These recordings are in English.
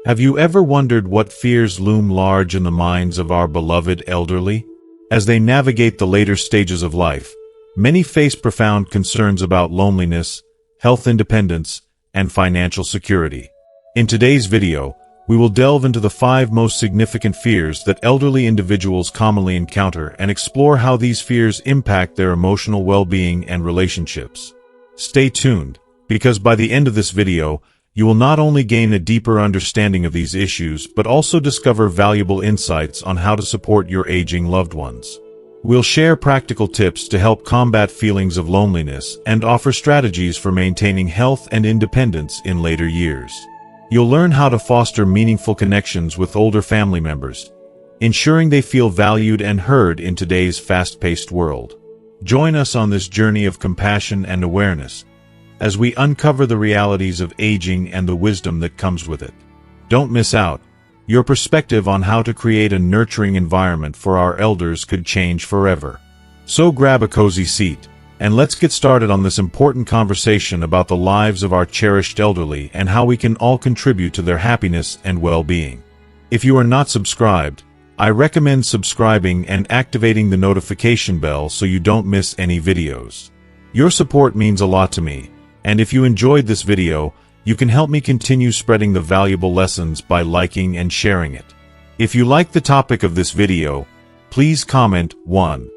Have you ever wondered what fears loom large in the minds of our beloved elderly? As they navigate the later stages of life, many face profound concerns about loneliness, health independence, and financial security. In today's video, we will delve into the 5 most significant fears that elderly individuals commonly encounter and explore how these fears impact their emotional well-being and relationships. Stay tuned, because by the end of this video, you will not only gain a deeper understanding of these issues, but also discover valuable insights on how to support your aging loved ones. We'll share practical tips to help combat feelings of loneliness and offer strategies for maintaining health and independence in later years. You'll learn how to foster meaningful connections with older family members, ensuring they feel valued and heard in today's fast-paced world. Join us on this journey of compassion and awareness, as we uncover the realities of aging and the wisdom that comes with it. Don't miss out. Your perspective on how to create a nurturing environment for our elders could change forever. So grab a cozy seat, and let's get started on this important conversation about the lives of our cherished elderly and how we can all contribute to their happiness and well-being. If you are not subscribed, I recommend subscribing and activating the notification bell so you don't miss any videos. Your support means a lot to me, and if you enjoyed this video, you can help me continue spreading the valuable lessons by liking and sharing it. If you like the topic of this video, please comment 1.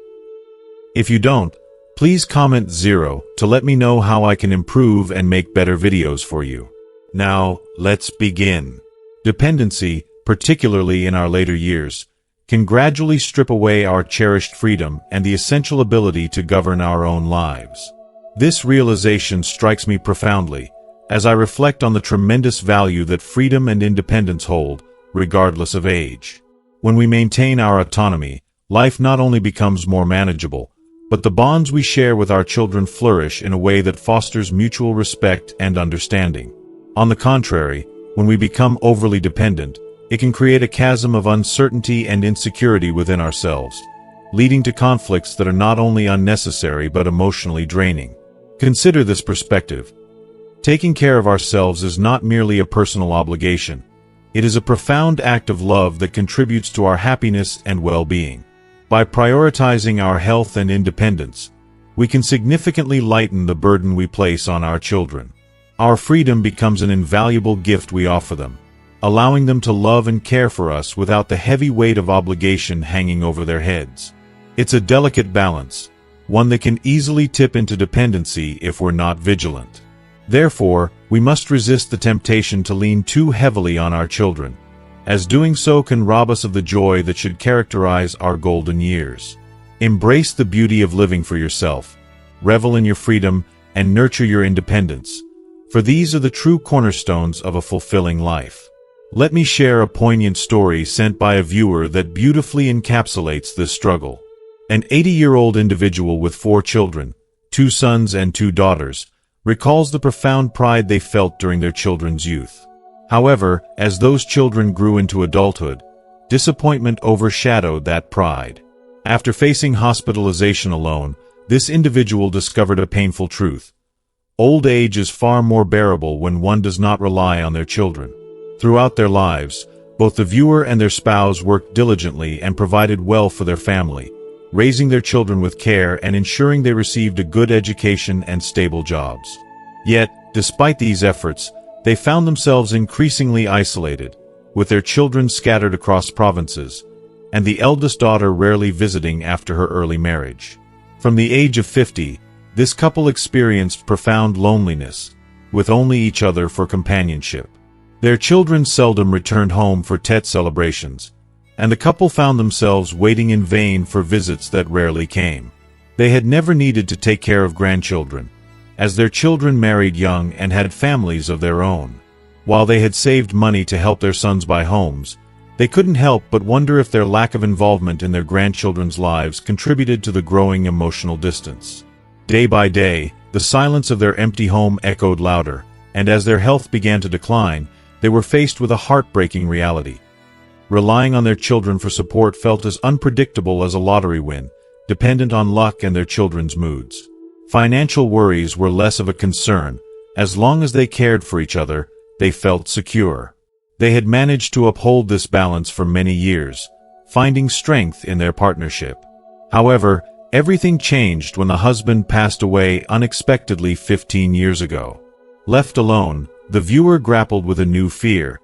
If you don't, please comment 0 to let me know how I can improve and make better videos for you. Now, let's begin. Dependency, particularly in our later years, can gradually strip away our cherished freedom and the essential ability to govern our own lives. This realization strikes me profoundly, as I reflect on the tremendous value that freedom and independence hold, regardless of age. When we maintain our autonomy, life not only becomes more manageable, but the bonds we share with our children flourish in a way that fosters mutual respect and understanding. On the contrary, when we become overly dependent, it can create a chasm of uncertainty and insecurity within ourselves, leading to conflicts that are not only unnecessary but emotionally draining. Consider this perspective. Taking care of ourselves is not merely a personal obligation. It is a profound act of love that contributes to our happiness and well-being. By prioritizing our health and independence, we can significantly lighten the burden we place on our children. Our freedom becomes an invaluable gift we offer them, allowing them to love and care for us without the heavy weight of obligation hanging over their heads. It's a delicate balance, one that can easily tip into dependency if we're not vigilant. Therefore, we must resist the temptation to lean too heavily on our children, as doing so can rob us of the joy that should characterize our golden years. Embrace the beauty of living for yourself, revel in your freedom, and nurture your independence, for these are the true cornerstones of a fulfilling life. Let me share a poignant story sent by a viewer that beautifully encapsulates this struggle. An 80-year-old individual with 4 children, 2 sons and 2 daughters, recalls the profound pride they felt during their children's youth. However, as those children grew into adulthood, disappointment overshadowed that pride. After facing hospitalization alone, this individual discovered a painful truth. Old age is far more bearable when one does not rely on their children. Throughout their lives, both the viewer and their spouse worked diligently and provided well for their family, raising their children with care and ensuring they received a good education and stable jobs. Yet, despite these efforts, they found themselves increasingly isolated, with their children scattered across provinces, and the eldest daughter rarely visiting after her early marriage. From the age of 50, this couple experienced profound loneliness, with only each other for companionship. Their children seldom returned home for Tet celebrations, and the couple found themselves waiting in vain for visits that rarely came. They had never needed to take care of grandchildren, as their children married young and had families of their own. While they had saved money to help their sons buy homes, they couldn't help but wonder if their lack of involvement in their grandchildren's lives contributed to the growing emotional distance. Day by day, the silence of their empty home echoed louder, and as their health began to decline, they were faced with a heartbreaking reality. Relying on their children for support felt as unpredictable as a lottery win, dependent on luck and their children's moods. Financial worries were less of a concern. As long as they cared for each other, they felt secure. They had managed to uphold this balance for many years, finding strength in their partnership. However, everything changed when the husband passed away unexpectedly 15 years ago. Left alone, the viewer grappled with a new fear,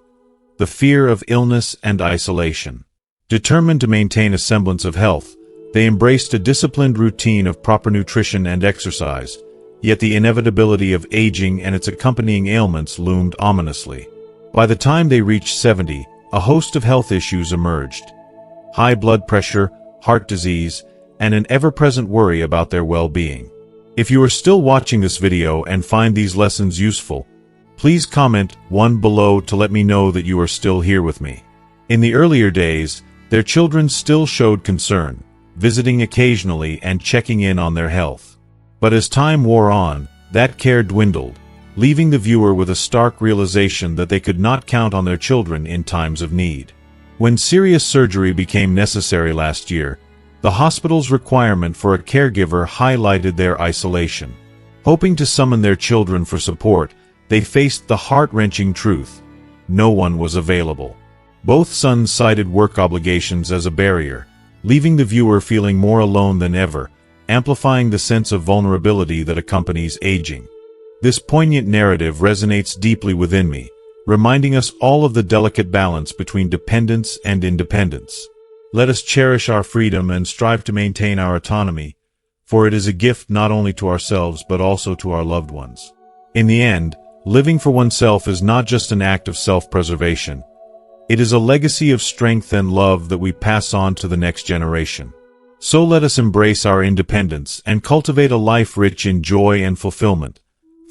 the fear of illness and isolation. Determined to maintain a semblance of health, they embraced a disciplined routine of proper nutrition and exercise, yet the inevitability of aging and its accompanying ailments loomed ominously. By the time they reached 70, a host of health issues emerged: high blood pressure, heart disease, and an ever-present worry about their well-being. If you are still watching this video and find these lessons useful, please comment 1 below to let me know that you are still here with me. In the earlier days, their children still showed concern, visiting occasionally and checking in on their health. But as time wore on, that care dwindled, leaving the viewer with a stark realization that they could not count on their children in times of need. When serious surgery became necessary last year, the hospital's requirement for a caregiver highlighted their isolation. Hoping to summon their children for support, they faced the heart-wrenching truth: no one was available. Both sons cited work obligations as a barrier, leaving the viewer feeling more alone than ever, amplifying the sense of vulnerability that accompanies aging. This poignant narrative resonates deeply within me, reminding us all of the delicate balance between dependence and independence. Let us cherish our freedom and strive to maintain our autonomy, for it is a gift not only to ourselves but also to our loved ones. In the end, living for oneself is not just an act of self-preservation. It is a legacy of strength and love that we pass on to the next generation. So let us embrace our independence and cultivate a life rich in joy and fulfillment,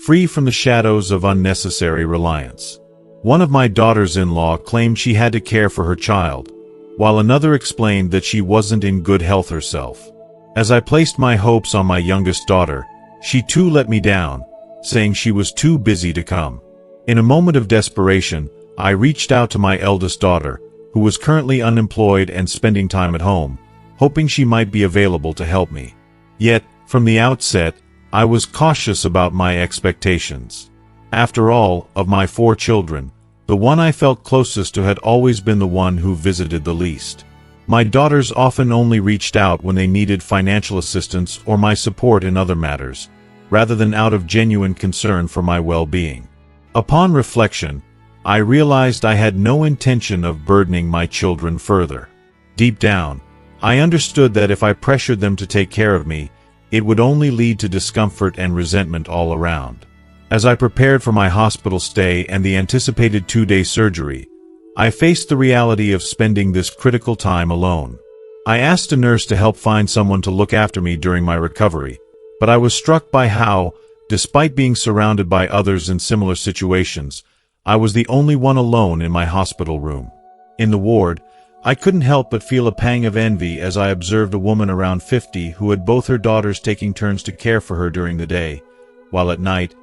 free from the shadows of unnecessary reliance. One of my daughters-in-law claimed she had to care for her child, while another explained that she wasn't in good health herself. As I placed my hopes on my youngest daughter, she too let me down, saying she was too busy to come. In a moment of desperation, I reached out to my eldest daughter, who was currently unemployed and spending time at home, hoping she might be available to help me. Yet, from the outset, I was cautious about my expectations. After all, of my 4 children, the one I felt closest to had always been the one who visited the least. My daughters often only reached out when they needed financial assistance or my support in other matters, rather than out of genuine concern for my well-being. Upon reflection, I realized I had no intention of burdening my children further. Deep down, I understood that if I pressured them to take care of me, it would only lead to discomfort and resentment all around. As I prepared for my hospital stay and the anticipated 2-day surgery, I faced the reality of spending this critical time alone. I asked a nurse to help find someone to look after me during my recovery, but I was struck by how, despite being surrounded by others in similar situations, I was the only one alone in my hospital room. In the ward, I couldn't help but feel a pang of envy as I observed a woman around 50 who had both her daughters taking turns to care for her during the day, while at night,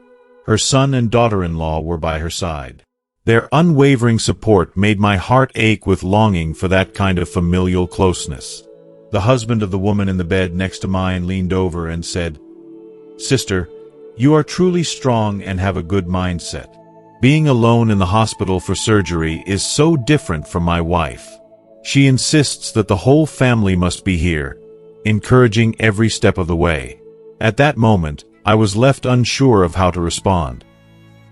her son and daughter-in-law were by her side. Their unwavering support made my heart ache with longing for that kind of familial closeness. The husband of the woman in the bed next to mine leaned over and said, "Sister, you are truly strong and have a good mindset. Being alone in the hospital for surgery is so different from my wife. She insists that the whole family must be here, encouraging every step of the way." At that moment, I was left unsure of how to respond.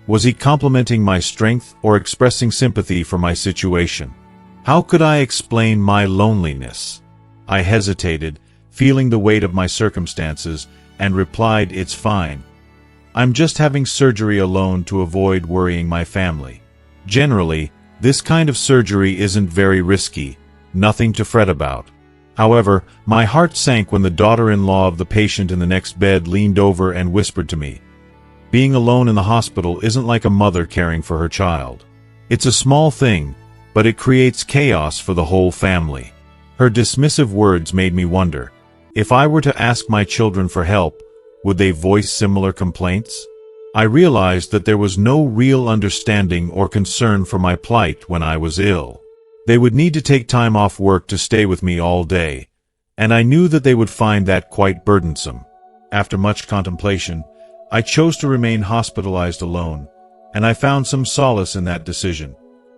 Was he complimenting my strength or expressing sympathy for my situation? How could I explain my loneliness? I hesitated, feeling the weight of my circumstances, and replied, "It's fine. I'm just having surgery alone to avoid worrying my family. Generally, this kind of surgery isn't very risky, nothing to fret about." However, my heart sank when the daughter-in-law of the patient in the next bed leaned over and whispered to me, "Being alone in the hospital isn't like a mother caring for her child. It's a small thing, but it creates chaos for the whole family." Her dismissive words made me wonder, if I were to ask my children for help, would they voice similar complaints? I realized that there was no real understanding or concern for my plight when I was ill. They would need to take time off work to stay with me all day, and I knew that they would find that quite burdensome. After much contemplation, I chose to remain hospitalized alone, and I found some solace in that decision,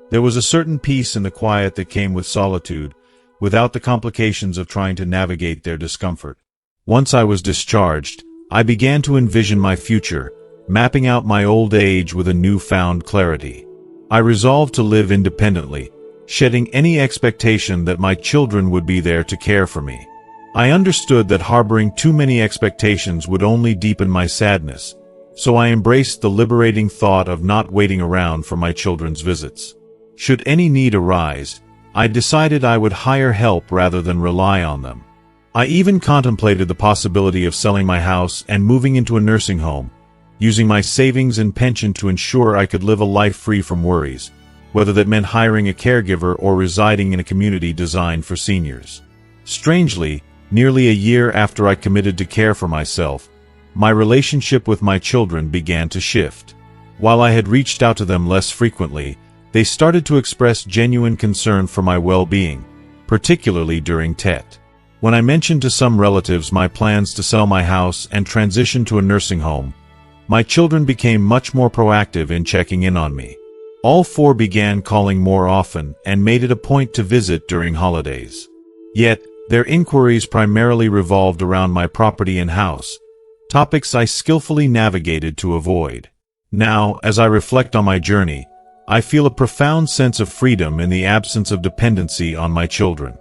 There was a certain peace in the quiet that came with solitude, without the complications of trying to navigate their discomfort. Once I was discharged, I began to envision my future, mapping out my old age with a newfound clarity. I resolved to live independently, shedding any expectation that my children would be there to care for me. I understood that harboring too many expectations would only deepen my sadness, so I embraced the liberating thought of not waiting around for my children's visits. Should any need arise, I decided I would hire help rather than rely on them. I even contemplated the possibility of selling my house and moving into a nursing home, using my savings and pension to ensure I could live a life free from worries, whether that meant hiring a caregiver or residing in a community designed for seniors. Strangely, nearly a year after I committed to care for myself, my relationship with my children began to shift. While I had reached out to them less frequently, they started to express genuine concern for my well-being, particularly during Tet. When I mentioned to some relatives my plans to sell my house and transition to a nursing home, my children became much more proactive in checking in on me. All four began calling more often and made it a point to visit during holidays. Yet, their inquiries primarily revolved around my property and house, topics I skillfully navigated to avoid. Now, as I reflect on my journey, I feel a profound sense of freedom in the absence of dependency on my children.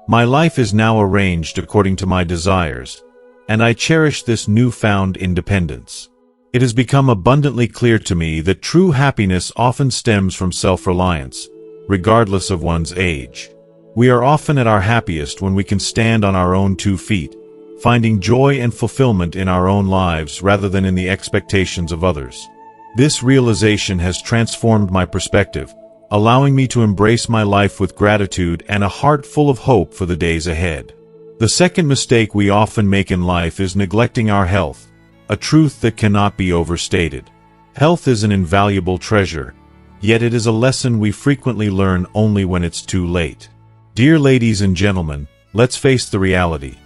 My life is now arranged according to my desires, and I cherish this newfound independence. It has become abundantly clear to me that true happiness often stems from self-reliance, regardless of one's age. We are often at our happiest when we can stand on our own 2 feet, finding joy and fulfillment in our own lives rather than in the expectations of others. This realization has transformed my perspective, allowing me to embrace my life with gratitude and a heart full of hope for the days ahead. The second mistake we often make in life is neglecting our health, a truth that cannot be overstated. Health is an invaluable treasure, yet it is a lesson we frequently learn only when it's too late. Dear ladies and gentlemen, let's face the reality.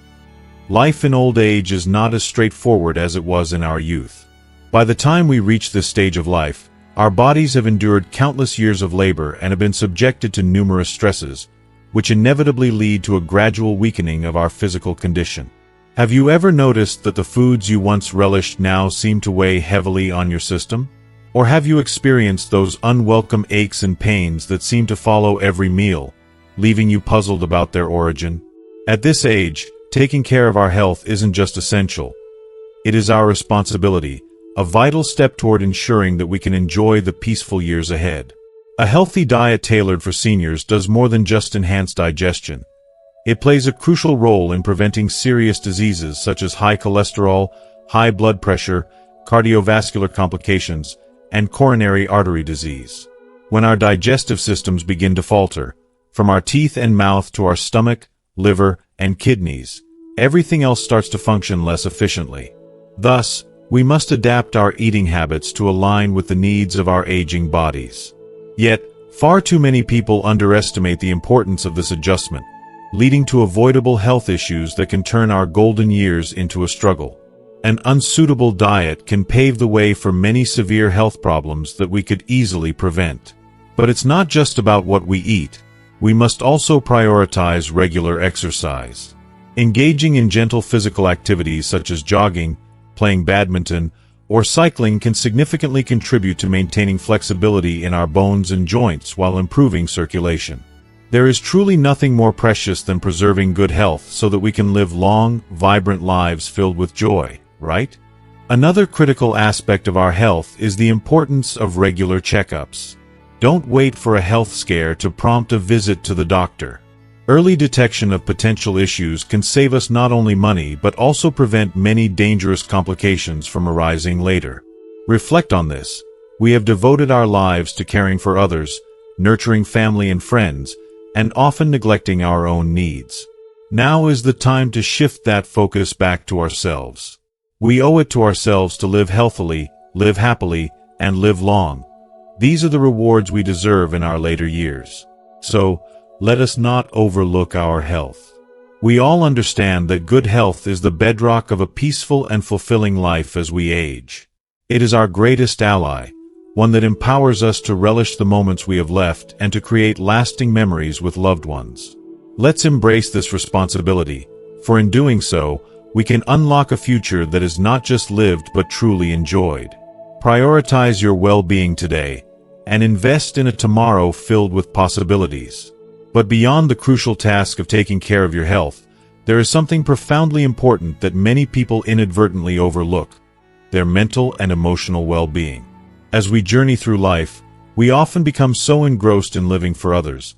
Life in old age is not as straightforward as it was in our youth. By the time we reach this stage of life, our bodies have endured countless years of labor and have been subjected to numerous stresses, which inevitably lead to a gradual weakening of our physical condition. Have you ever noticed that the foods you once relished now seem to weigh heavily on your system? Or have you experienced those unwelcome aches and pains that seem to follow every meal, leaving you puzzled about their origin? At this age, taking care of our health isn't just essential. It is our responsibility, a vital step toward ensuring that we can enjoy the peaceful years ahead. A healthy diet tailored for seniors does more than just enhance digestion. It plays a crucial role in preventing serious diseases such as high cholesterol, high blood pressure, cardiovascular complications, and coronary artery disease. When our digestive systems begin to falter, from our teeth and mouth to our stomach, liver, and kidneys, everything else starts to function less efficiently. Thus, we must adapt our eating habits to align with the needs of our aging bodies. Yet, far too many people underestimate the importance of this adjustment, leading to avoidable health issues that can turn our golden years into a struggle. An unsuitable diet can pave the way for many severe health problems that we could easily prevent. But it's not just about what we eat. We must also prioritize regular exercise. Engaging in gentle physical activities such as jogging, playing badminton, or cycling can significantly contribute to maintaining flexibility in our bones and joints while improving circulation. There is truly nothing more precious than preserving good health so that we can live long, vibrant lives filled with joy, right? Another critical aspect of our health is the importance of regular checkups. Don't wait for a health scare to prompt a visit to the doctor. Early detection of potential issues can save us not only money but also prevent many dangerous complications from arising later. Reflect on this. We have devoted our lives to caring for others, nurturing family and friends, and often neglecting our own needs. Now is the time to shift that focus back to ourselves. We owe it to ourselves to live healthily, live happily, and live long. These are the rewards we deserve in our later years. So, let us not overlook our health. We all understand that good health is the bedrock of a peaceful and fulfilling life as we age. It is our greatest ally, one that empowers us to relish the moments we have left and to create lasting memories with loved ones. Let's embrace this responsibility, for in doing so, we can unlock a future that is not just lived but truly enjoyed. Prioritize your well-being today, and invest in a tomorrow filled with possibilities. But beyond the crucial task of taking care of your health, there is something profoundly important that many people inadvertently overlook: their mental and emotional well-being. As we journey through life, we often become so engrossed in living for others,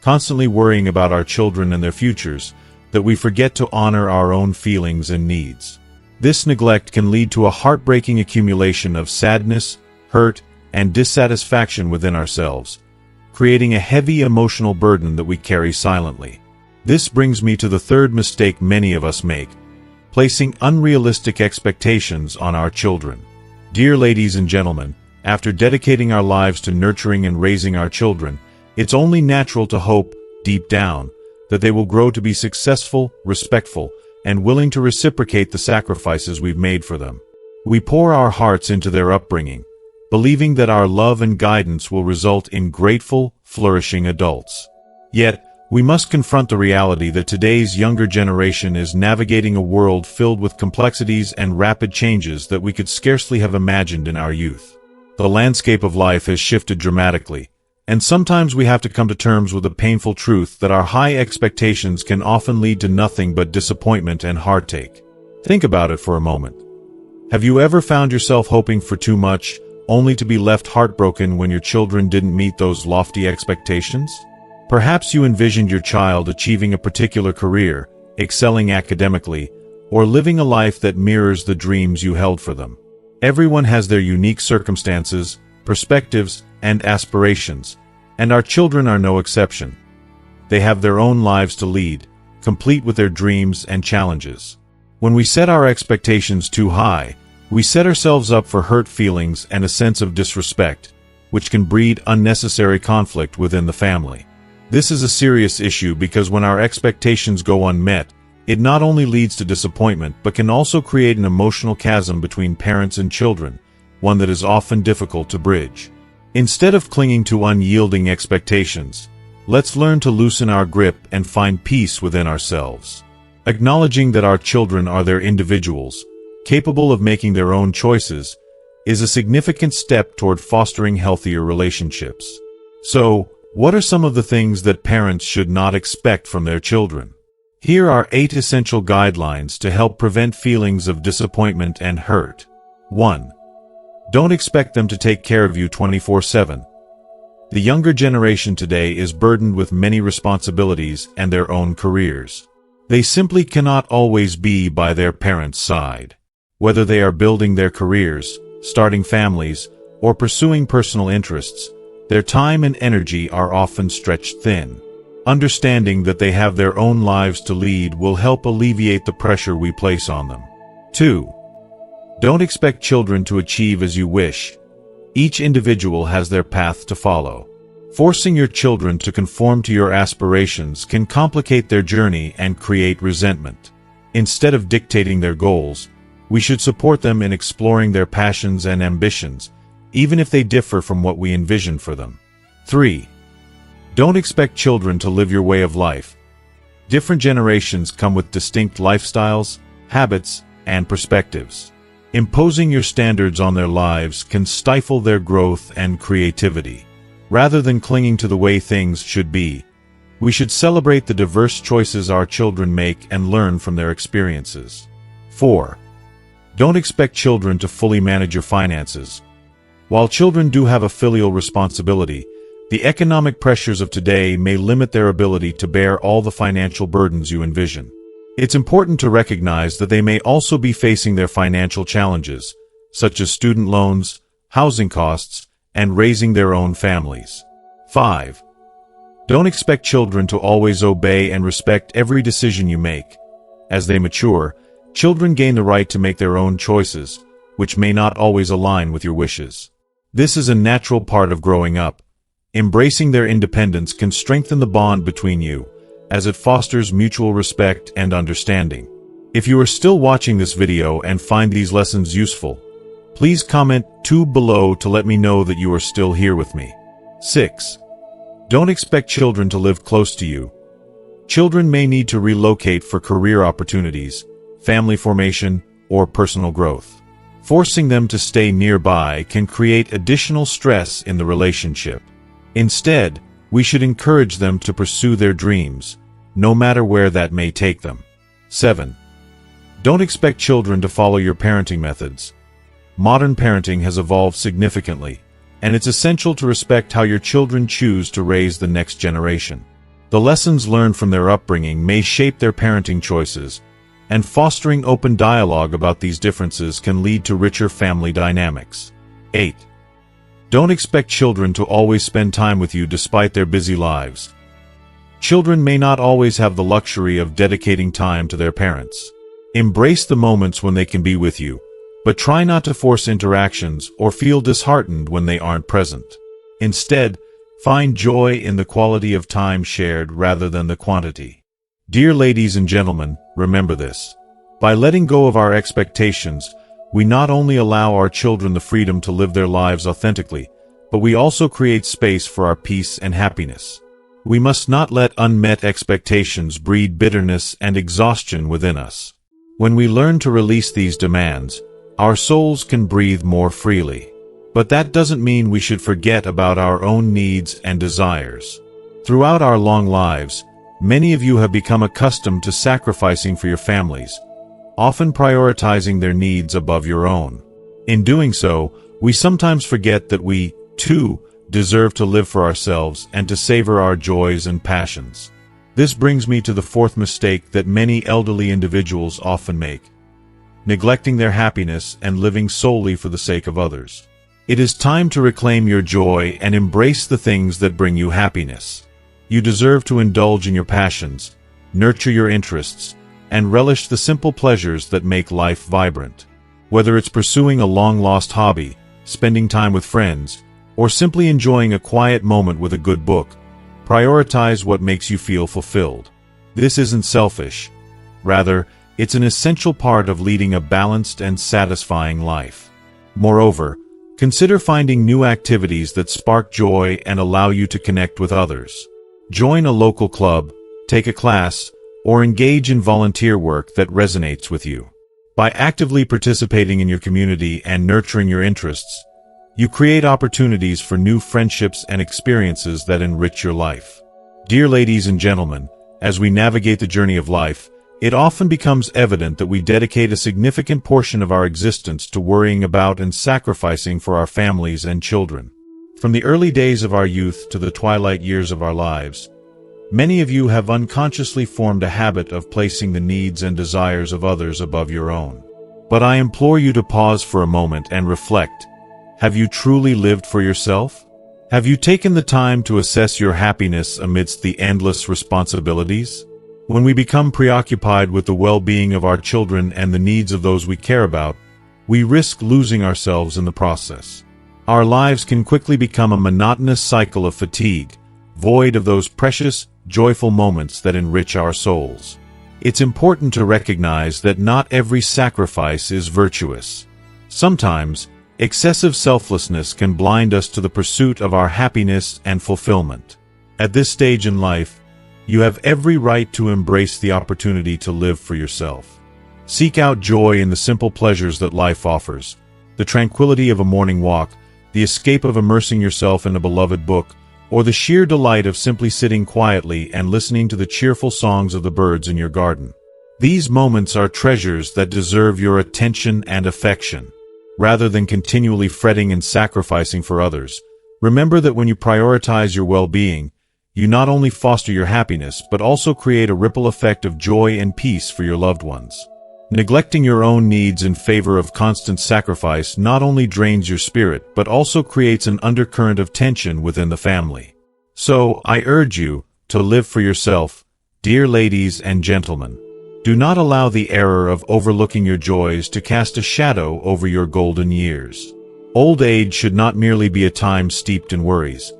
constantly worrying about our children and their futures, that we forget to honor our own feelings and needs. This neglect can lead to a heartbreaking accumulation of sadness, hurt, and dissatisfaction within ourselves, creating a heavy emotional burden that we carry silently. This brings me to the third mistake many of us make: placing unrealistic expectations on our children. Dear ladies and gentlemen, after dedicating our lives to nurturing and raising our children, it's only natural to hope, deep down, that they will grow to be successful, respectful, and willing to reciprocate the sacrifices we've made for them. We pour our hearts into their upbringing, believing that our love and guidance will result in grateful, flourishing adults. Yet, we must confront the reality that today's younger generation is navigating a world filled with complexities and rapid changes that we could scarcely have imagined in our youth. The landscape of life has shifted dramatically, and sometimes we have to come to terms with the painful truth that our high expectations can often lead to nothing but disappointment and heartache. Think about it for a moment. Have you ever found yourself hoping for too much, only to be left heartbroken when your children didn't meet those lofty expectations? Perhaps you envisioned your child achieving a particular career, excelling academically, or living a life that mirrors the dreams you held for them. Everyone has their unique circumstances, perspectives, and aspirations, and our children are no exception. They have their own lives to lead, complete with their dreams and challenges. When we set our expectations too high, we set ourselves up for hurt feelings and a sense of disrespect, which can breed unnecessary conflict within the family. This is a serious issue because when our expectations go unmet, it not only leads to disappointment but can also create an emotional chasm between parents and children, one that is often difficult to bridge. Instead of clinging to unyielding expectations, let's learn to loosen our grip and find peace within ourselves. Acknowledging that our children are their individuals, capable of making their own choices, is a significant step toward fostering healthier relationships. So, what are some of the things that parents should not expect from their children? Here are 8 essential guidelines to help prevent feelings of disappointment and hurt. 1. Don't expect them to take care of you 24/7. The younger generation today is burdened with many responsibilities and their own careers. They simply cannot always be by their parents' side. Whether they are building their careers, starting families, or pursuing personal interests, their time and energy are often stretched thin. Understanding that they have their own lives to lead will help alleviate the pressure we place on them. 2. Don't expect children to achieve as you wish. Each individual has their path to follow. Forcing your children to conform to your aspirations can complicate their journey and create resentment. Instead of dictating their goals, we should support them in exploring their passions and ambitions, even if they differ from what we envision for them. 3. Don't expect children to live your way of life. Different generations come with distinct lifestyles, habits, and perspectives. Imposing your standards on their lives can stifle their growth and creativity. Rather than clinging to the way things should be, we should celebrate the diverse choices our children make and learn from their experiences. 4. Don't expect children to fully manage your finances. While children do have a filial responsibility, the economic pressures of today may limit their ability to bear all the financial burdens you envision. It's important to recognize that they may also be facing their financial challenges, such as student loans, housing costs, and raising their own families. 5. Don't expect children to always obey and respect every decision you make. As they mature, children gain the right to make their own choices, which may not always align with your wishes. This is a natural part of growing up. Embracing their independence can strengthen the bond between you, as it fosters mutual respect and understanding. If you are still watching this video and find these lessons useful, Please comment 2 below to let me know that you are still here with me. 6. Don't expect children to live close to you. Children may need to relocate for career opportunities, family formation, or personal growth. Forcing them to stay nearby can create additional stress in the relationship. Instead, we should encourage them to pursue their dreams, no matter where that may take them. 7. Don't expect children to follow your parenting methods. Modern parenting has evolved significantly, and it's essential to respect how your children choose to raise the next generation. The lessons learned from their upbringing may shape their parenting choices, and fostering open dialogue about these differences can lead to richer family dynamics. 8. Don't expect children to always spend time with you despite their busy lives. Children may not always have the luxury of dedicating time to their parents. Embrace the moments when they can be with you, but try not to force interactions or feel disheartened when they aren't present. Instead, find joy in the quality of time shared rather than the quantity. Dear ladies and gentlemen, remember this. By letting go of our expectations, we not only allow our children the freedom to live their lives authentically, but we also create space for our peace and happiness. We must not let unmet expectations breed bitterness and exhaustion within us. When we learn to release these demands, our souls can breathe more freely. But that doesn't mean we should forget about our own needs and desires. Throughout our long lives, many of you have become accustomed to sacrificing for your families, often prioritizing their needs above your own. In doing so, we sometimes forget that we, too, deserve to live for ourselves and to savor our joys and passions. This brings me to the 4th mistake that many elderly individuals often make: neglecting their happiness and living solely for the sake of others. It is time to reclaim your joy and embrace the things that bring you happiness. You deserve to indulge in your passions, nurture your interests, and relish the simple pleasures that make life vibrant. Whether it's pursuing a long-lost hobby, spending time with friends, or simply enjoying a quiet moment with a good book, prioritize what makes you feel fulfilled. This isn't selfish. Rather, it's an essential part of leading a balanced and satisfying life. Moreover, consider finding new activities that spark joy and allow you to connect with others. Join a local club, take a class, or engage in volunteer work that resonates with you. By actively participating in your community and nurturing your interests, you create opportunities for new friendships and experiences that enrich your life. Dear ladies and gentlemen, as we navigate the journey of life, it often becomes evident that we dedicate a significant portion of our existence to worrying about and sacrificing for our families and children. From the early days of our youth to the twilight years of our lives, many of you have unconsciously formed a habit of placing the needs and desires of others above your own. But I implore you to pause for a moment and reflect. Have you truly lived for yourself? Have you taken the time to assess your happiness amidst the endless responsibilities? When we become preoccupied with the well-being of our children and the needs of those we care about, we risk losing ourselves in the process. Our lives can quickly become a monotonous cycle of fatigue, void of those precious, joyful moments that enrich our souls. It's important to recognize that not every sacrifice is virtuous. Sometimes, excessive selflessness can blind us to the pursuit of our happiness and fulfillment. At this stage in life, you have every right to embrace the opportunity to live for yourself. Seek out joy in the simple pleasures that life offers: the tranquility of a morning walk, the escape of immersing yourself in a beloved book, or the sheer delight of simply sitting quietly and listening to the cheerful songs of the birds in your garden. These moments are treasures that deserve your attention and affection. Rather than continually fretting and sacrificing for others, remember that when you prioritize your well-being, you not only foster your happiness but also create a ripple effect of joy and peace for your loved ones. Neglecting your own needs in favor of constant sacrifice not only drains your spirit but also creates an undercurrent of tension within the family. So, I urge you to live for yourself, dear ladies and gentlemen. Do not allow the error of overlooking your joys to cast a shadow over your golden years. Old age should not merely be a time steeped in worries.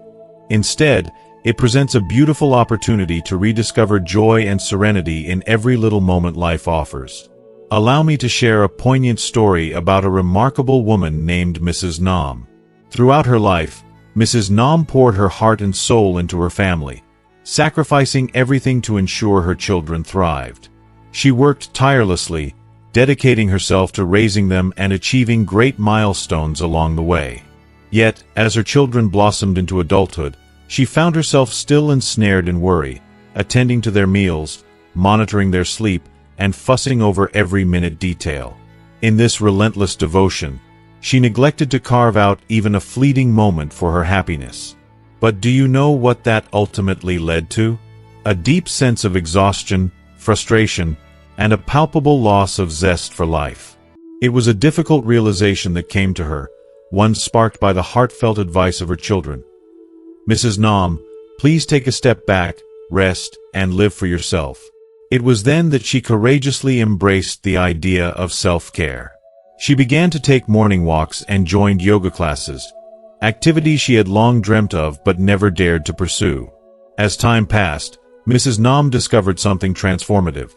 Instead, it presents a beautiful opportunity to rediscover joy and serenity in every little moment life offers. allow me to share a poignant story about a remarkable woman named Mrs. Nam. Throughout her life, Mrs. Nam poured her heart and soul into her family, sacrificing everything to ensure her children thrived. She worked tirelessly, dedicating herself to raising them and achieving great milestones along the way. Yet, as her children blossomed into adulthood, she found herself still ensnared in worry, attending to their meals, monitoring their sleep, and fussing over every minute detail. In this relentless devotion, she neglected to carve out even a fleeting moment for her happiness. But do you know what that ultimately led to? A deep sense of exhaustion, frustration, and a palpable loss of zest for life. It was a difficult realization that came to her, one sparked by the heartfelt advice of her children. Mrs. Nam, please take a step back, rest, and live for yourself. It was then that she courageously embraced the idea of self-care. She began to take morning walks and joined yoga classes, activities she had long dreamt of but never dared to pursue. As time passed, Mrs. Nam discovered something transformative.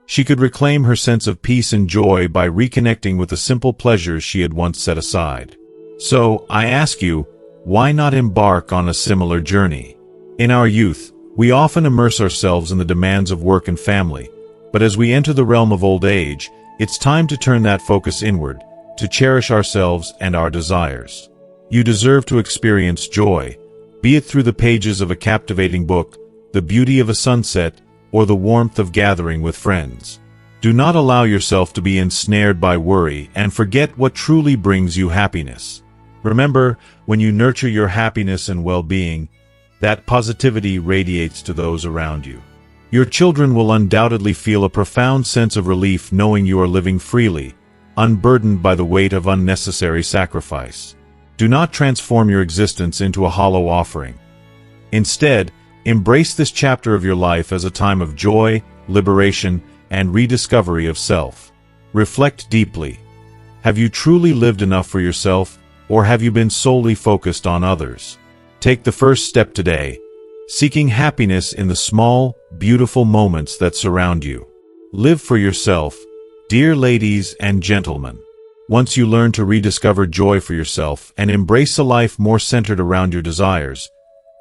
She could reclaim her sense of peace and joy by reconnecting with the simple pleasures she had once set aside. So, I ask you, why not embark on a similar journey? In our youth, we often immerse ourselves in the demands of work and family, but as we enter the realm of old age, it's time to turn that focus inward, to cherish ourselves and our desires. You deserve to experience joy, be it through the pages of a captivating book, the beauty of a sunset, or the warmth of gathering with friends. Do not allow yourself to be ensnared by worry and forget what truly brings you happiness. Remember, when you nurture your happiness and well-being, that positivity radiates to those around you. Your children will undoubtedly feel a profound sense of relief knowing you are living freely, unburdened by the weight of unnecessary sacrifice. Do not transform your existence into a hollow offering. Instead, embrace this chapter of your life as a time of joy, liberation, and rediscovery of self. Reflect deeply. Have you truly lived enough for yourself, or have you been solely focused on others? Take the first step today, seeking happiness in the small, beautiful moments that surround you. Live for yourself, dear ladies and gentlemen. Once you learn to rediscover joy for yourself and embrace a life more centered around your desires,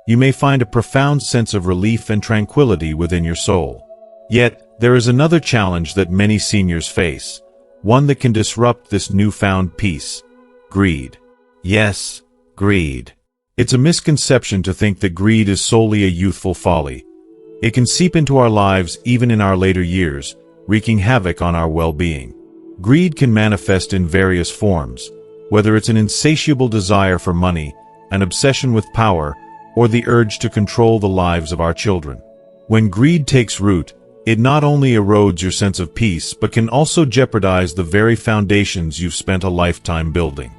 you may find a profound sense of relief and tranquility within your soul. Yet, there is another challenge that many seniors face, one that can disrupt this newfound peace: greed. Yes, greed. It's a misconception to think that greed is solely a youthful folly. It can seep into our lives even in our later years, wreaking havoc on our well-being. Greed can manifest in various forms, whether it's an insatiable desire for money, an obsession with power, or the urge to control the lives of our children. When greed takes root, it not only erodes your sense of peace but can also jeopardize the very foundations you've spent a lifetime building.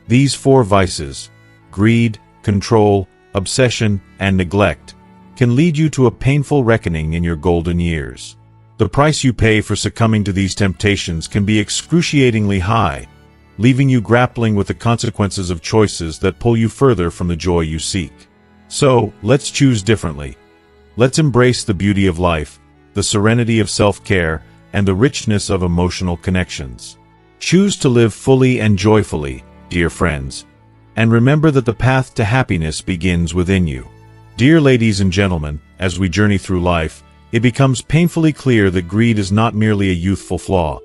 These four vices, greed, control, obsession, and neglect, can lead you to a painful reckoning in your golden years. The price you pay for succumbing to these temptations can be excruciatingly high, leaving you grappling with the consequences of choices that pull you further from the joy you seek. So, let's choose differently. Let's embrace the beauty of life, the serenity of self-care, and the richness of emotional connections. Choose to live fully and joyfully, dear friends, and remember that the path to happiness begins within you. Dear ladies and gentlemen, as we journey through life, it becomes painfully clear that greed is not merely a youthful flaw.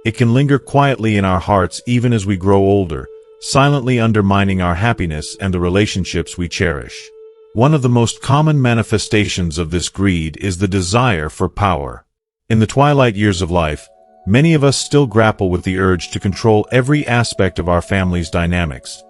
It can linger quietly in our hearts even as we grow older, silently undermining our happiness and the relationships we cherish. One of the most common manifestations of this greed is the desire for power. In the twilight years of life, many of us still grapple with the urge to control every aspect of our family's dynamics,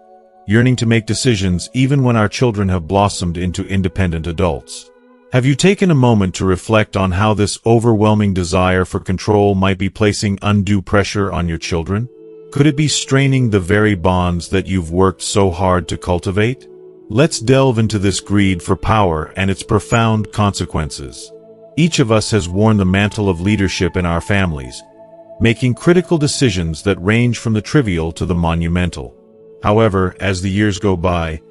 yearning to make decisions even when our children have blossomed into independent adults. Have you taken a moment to reflect on how this overwhelming desire for control might be placing undue pressure on your children? Could it be straining the very bonds that you've worked so hard to cultivate? Let's delve into this greed for power and its profound consequences. Each of us has worn the mantle of leadership in our families, making critical decisions that range from the trivial to the monumental. However, as the years go by,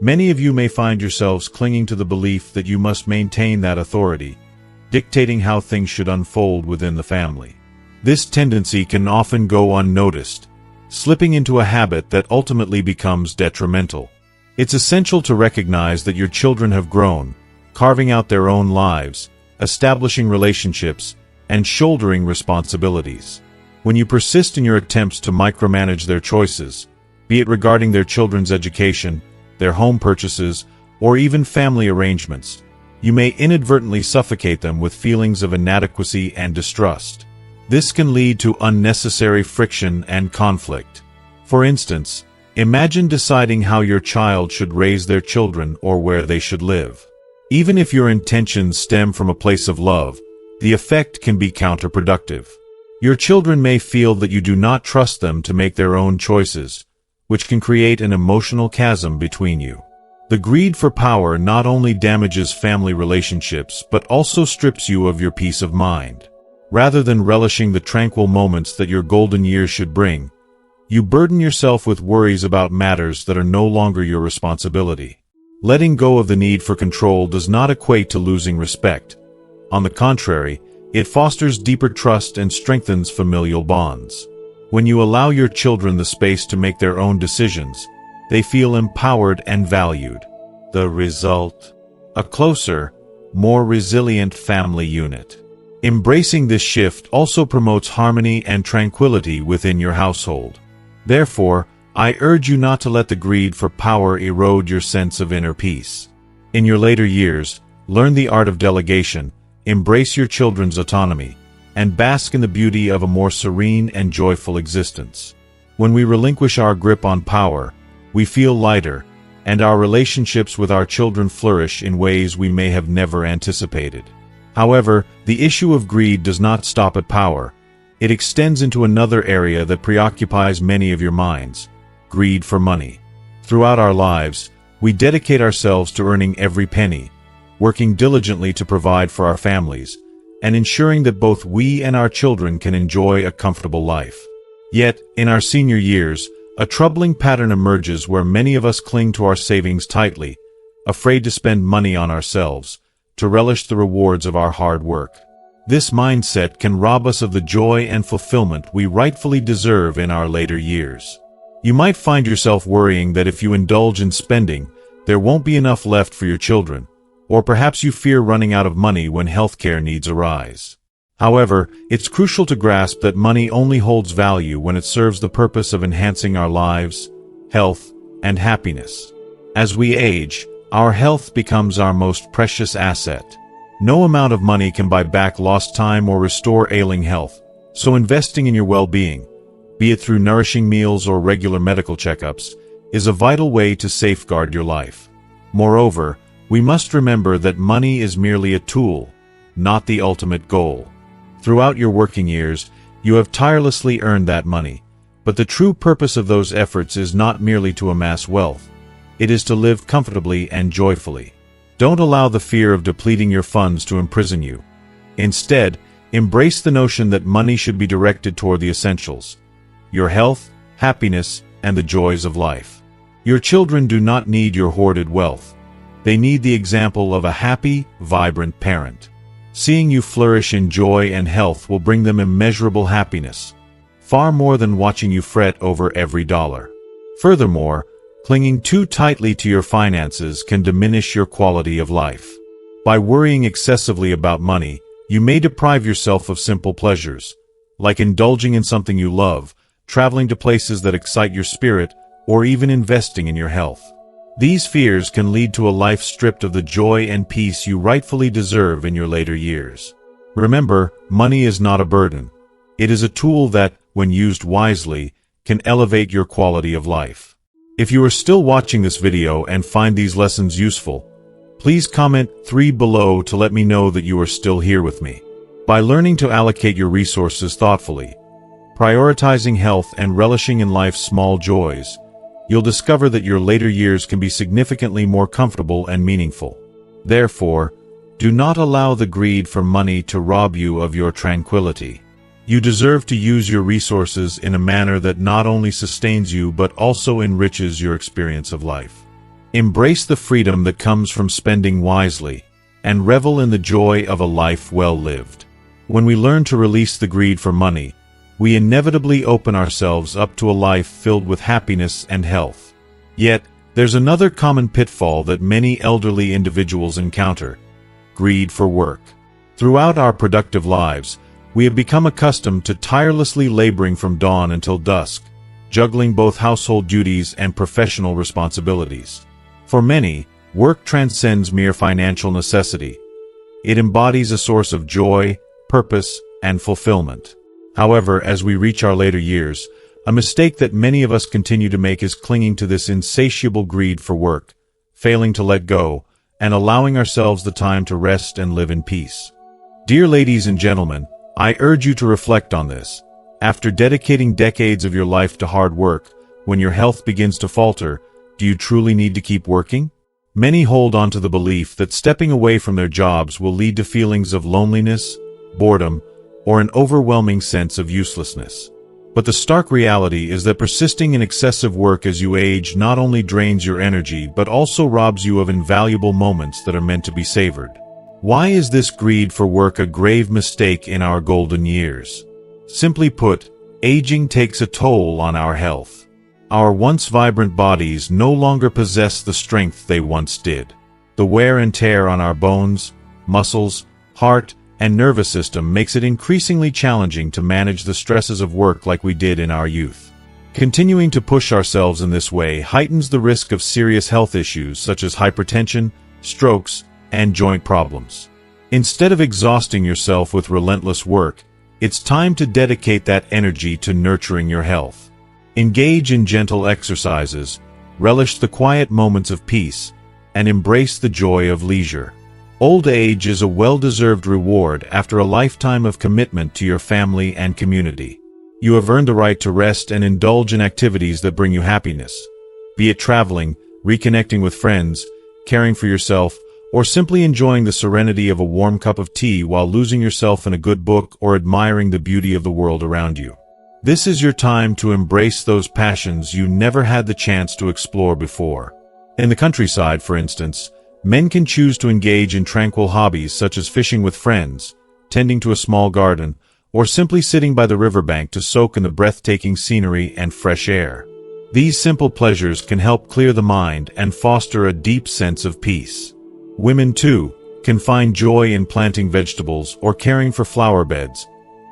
many of you may find yourselves clinging to the belief that you must maintain that authority, dictating how things should unfold within the family. This tendency can often go unnoticed, slipping into a habit that ultimately becomes detrimental. It's essential to recognize that your children have grown, carving out their own lives, establishing relationships, and shouldering responsibilities. When you persist in your attempts to micromanage their choices, be it regarding their children's education, their home purchases, or even family arrangements, you may inadvertently suffocate them with feelings of inadequacy and distrust. This can lead to unnecessary friction and conflict. For instance, imagine deciding how your child should raise their children or where they should live. Even if your intentions stem from a place of love, the effect can be counterproductive. Your children may feel that you do not trust them to make their own choices, which can create an emotional chasm between you. The greed for power not only damages family relationships but also strips you of your peace of mind. Rather than relishing the tranquil moments that your golden years should bring, you burden yourself with worries about matters that are no longer your responsibility. Letting go of the need for control does not equate to losing respect. On the contrary, it fosters deeper trust and strengthens familial bonds. When you allow your children the space to make their own decisions, they feel empowered and valued. The result? A closer, more resilient family unit. Embracing this shift also promotes harmony and tranquility within your household. Therefore, I urge you not to let the greed for power erode your sense of inner peace. In your later years, learn the art of delegation, embrace your children's autonomy, and bask in the beauty of a more serene and joyful existence. When we relinquish our grip on power, we feel lighter, and our relationships with our children flourish in ways we may have never anticipated. However, the issue of greed does not stop at power. It extends into another area that preoccupies many of your minds: greed for money. Throughout our lives, we dedicate ourselves to earning every penny, working diligently to provide for our families, and ensuring that both we and our children can enjoy a comfortable life. Yet, in our senior years, a troubling pattern emerges where many of us cling to our savings tightly, afraid to spend money on ourselves, to relish the rewards of our hard work. This mindset can rob us of the joy and fulfillment we rightfully deserve in our later years. You might find yourself worrying that if you indulge in spending, there won't be enough left for your children, or perhaps you fear running out of money when healthcare needs arise. However, it's crucial to grasp that money only holds value when it serves the purpose of enhancing our lives, health, and happiness. As we age, our health becomes our most precious asset. No amount of money can buy back lost time or restore ailing health, so investing in your well-being, be it through nourishing meals or regular medical checkups, is a vital way to safeguard your life. Moreover, we must remember that money is merely a tool, not the ultimate goal. Throughout your working years, you have tirelessly earned that money, but the true purpose of those efforts is not merely to amass wealth. It is to live comfortably and joyfully. Don't allow the fear of depleting your funds to imprison you. Instead, embrace the notion that money should be directed toward the essentials: your health, happiness, and the joys of life. Your children do not need your hoarded wealth. They need the example of a happy, vibrant parent. Seeing you flourish in joy and health will bring them immeasurable happiness, far more than watching you fret over every dollar. Furthermore, clinging too tightly to your finances can diminish your quality of life. By worrying excessively about money, you may deprive yourself of simple pleasures, like indulging in something you love, traveling to places that excite your spirit, or even investing in your health. These fears can lead to a life stripped of the joy and peace you rightfully deserve in your later years. Remember, money is not a burden. It is a tool that, when used wisely, can elevate your quality of life. If you are still watching this video and find these lessons useful, please comment 3 below to let me know that you are still here with me. By learning to allocate your resources thoughtfully, prioritizing health and relishing in life's small joys, you'll discover that your later years can be significantly more comfortable and meaningful. Therefore, do not allow the greed for money to rob you of your tranquility. You deserve to use your resources in a manner that not only sustains you but also enriches your experience of life. Embrace the freedom that comes from spending wisely, and revel in the joy of a life well lived. When we learn to release the greed for money, we inevitably open ourselves up to a life filled with happiness and health. Yet, there's another common pitfall that many elderly individuals encounter: greed for work. Throughout our productive lives, we have become accustomed to tirelessly laboring from dawn until dusk, juggling both household duties and professional responsibilities. For many, work transcends mere financial necessity. It embodies a source of joy, purpose, and fulfillment. However, as we reach our later years, a mistake that many of us continue to make is clinging to this insatiable greed for work, failing to let go, and allowing ourselves the time to rest and live in peace. Dear ladies and gentlemen, I urge you to reflect on this. After dedicating decades of your life to hard work, when your health begins to falter, do you truly need to keep working? Many hold on to the belief that stepping away from their jobs will lead to feelings of loneliness, boredom, or an overwhelming sense of uselessness. But the stark reality is that persisting in excessive work as you age not only drains your energy but also robs you of invaluable moments that are meant to be savored. Why is this greed for work a grave mistake in our golden years? Simply put, aging takes a toll on our health. Our once vibrant bodies no longer possess the strength they once did. The wear and tear on our bones, muscles, heart, and nervous system makes it increasingly challenging to manage the stresses of work like we did in our youth. Continuing to push ourselves in this way heightens the risk of serious health issues such as hypertension, strokes, and joint problems. Instead of exhausting yourself with relentless work, it's time to dedicate that energy to nurturing your health. Engage in gentle exercises, relish the quiet moments of peace, and embrace the joy of leisure. Old age is a well-deserved reward after a lifetime of commitment to your family and community. You have earned the right to rest and indulge in activities that bring you happiness. Be it traveling, reconnecting with friends, caring for yourself, or simply enjoying the serenity of a warm cup of tea while losing yourself in a good book or admiring the beauty of the world around you. This is your time to embrace those passions you never had the chance to explore before. In the countryside, for instance, men can choose to engage in tranquil hobbies such as fishing with friends, tending to a small garden, or simply sitting by the riverbank to soak in the breathtaking scenery and fresh air. These simple pleasures can help clear the mind and foster a deep sense of peace. Women, too, can find joy in planting vegetables or caring for flower beds,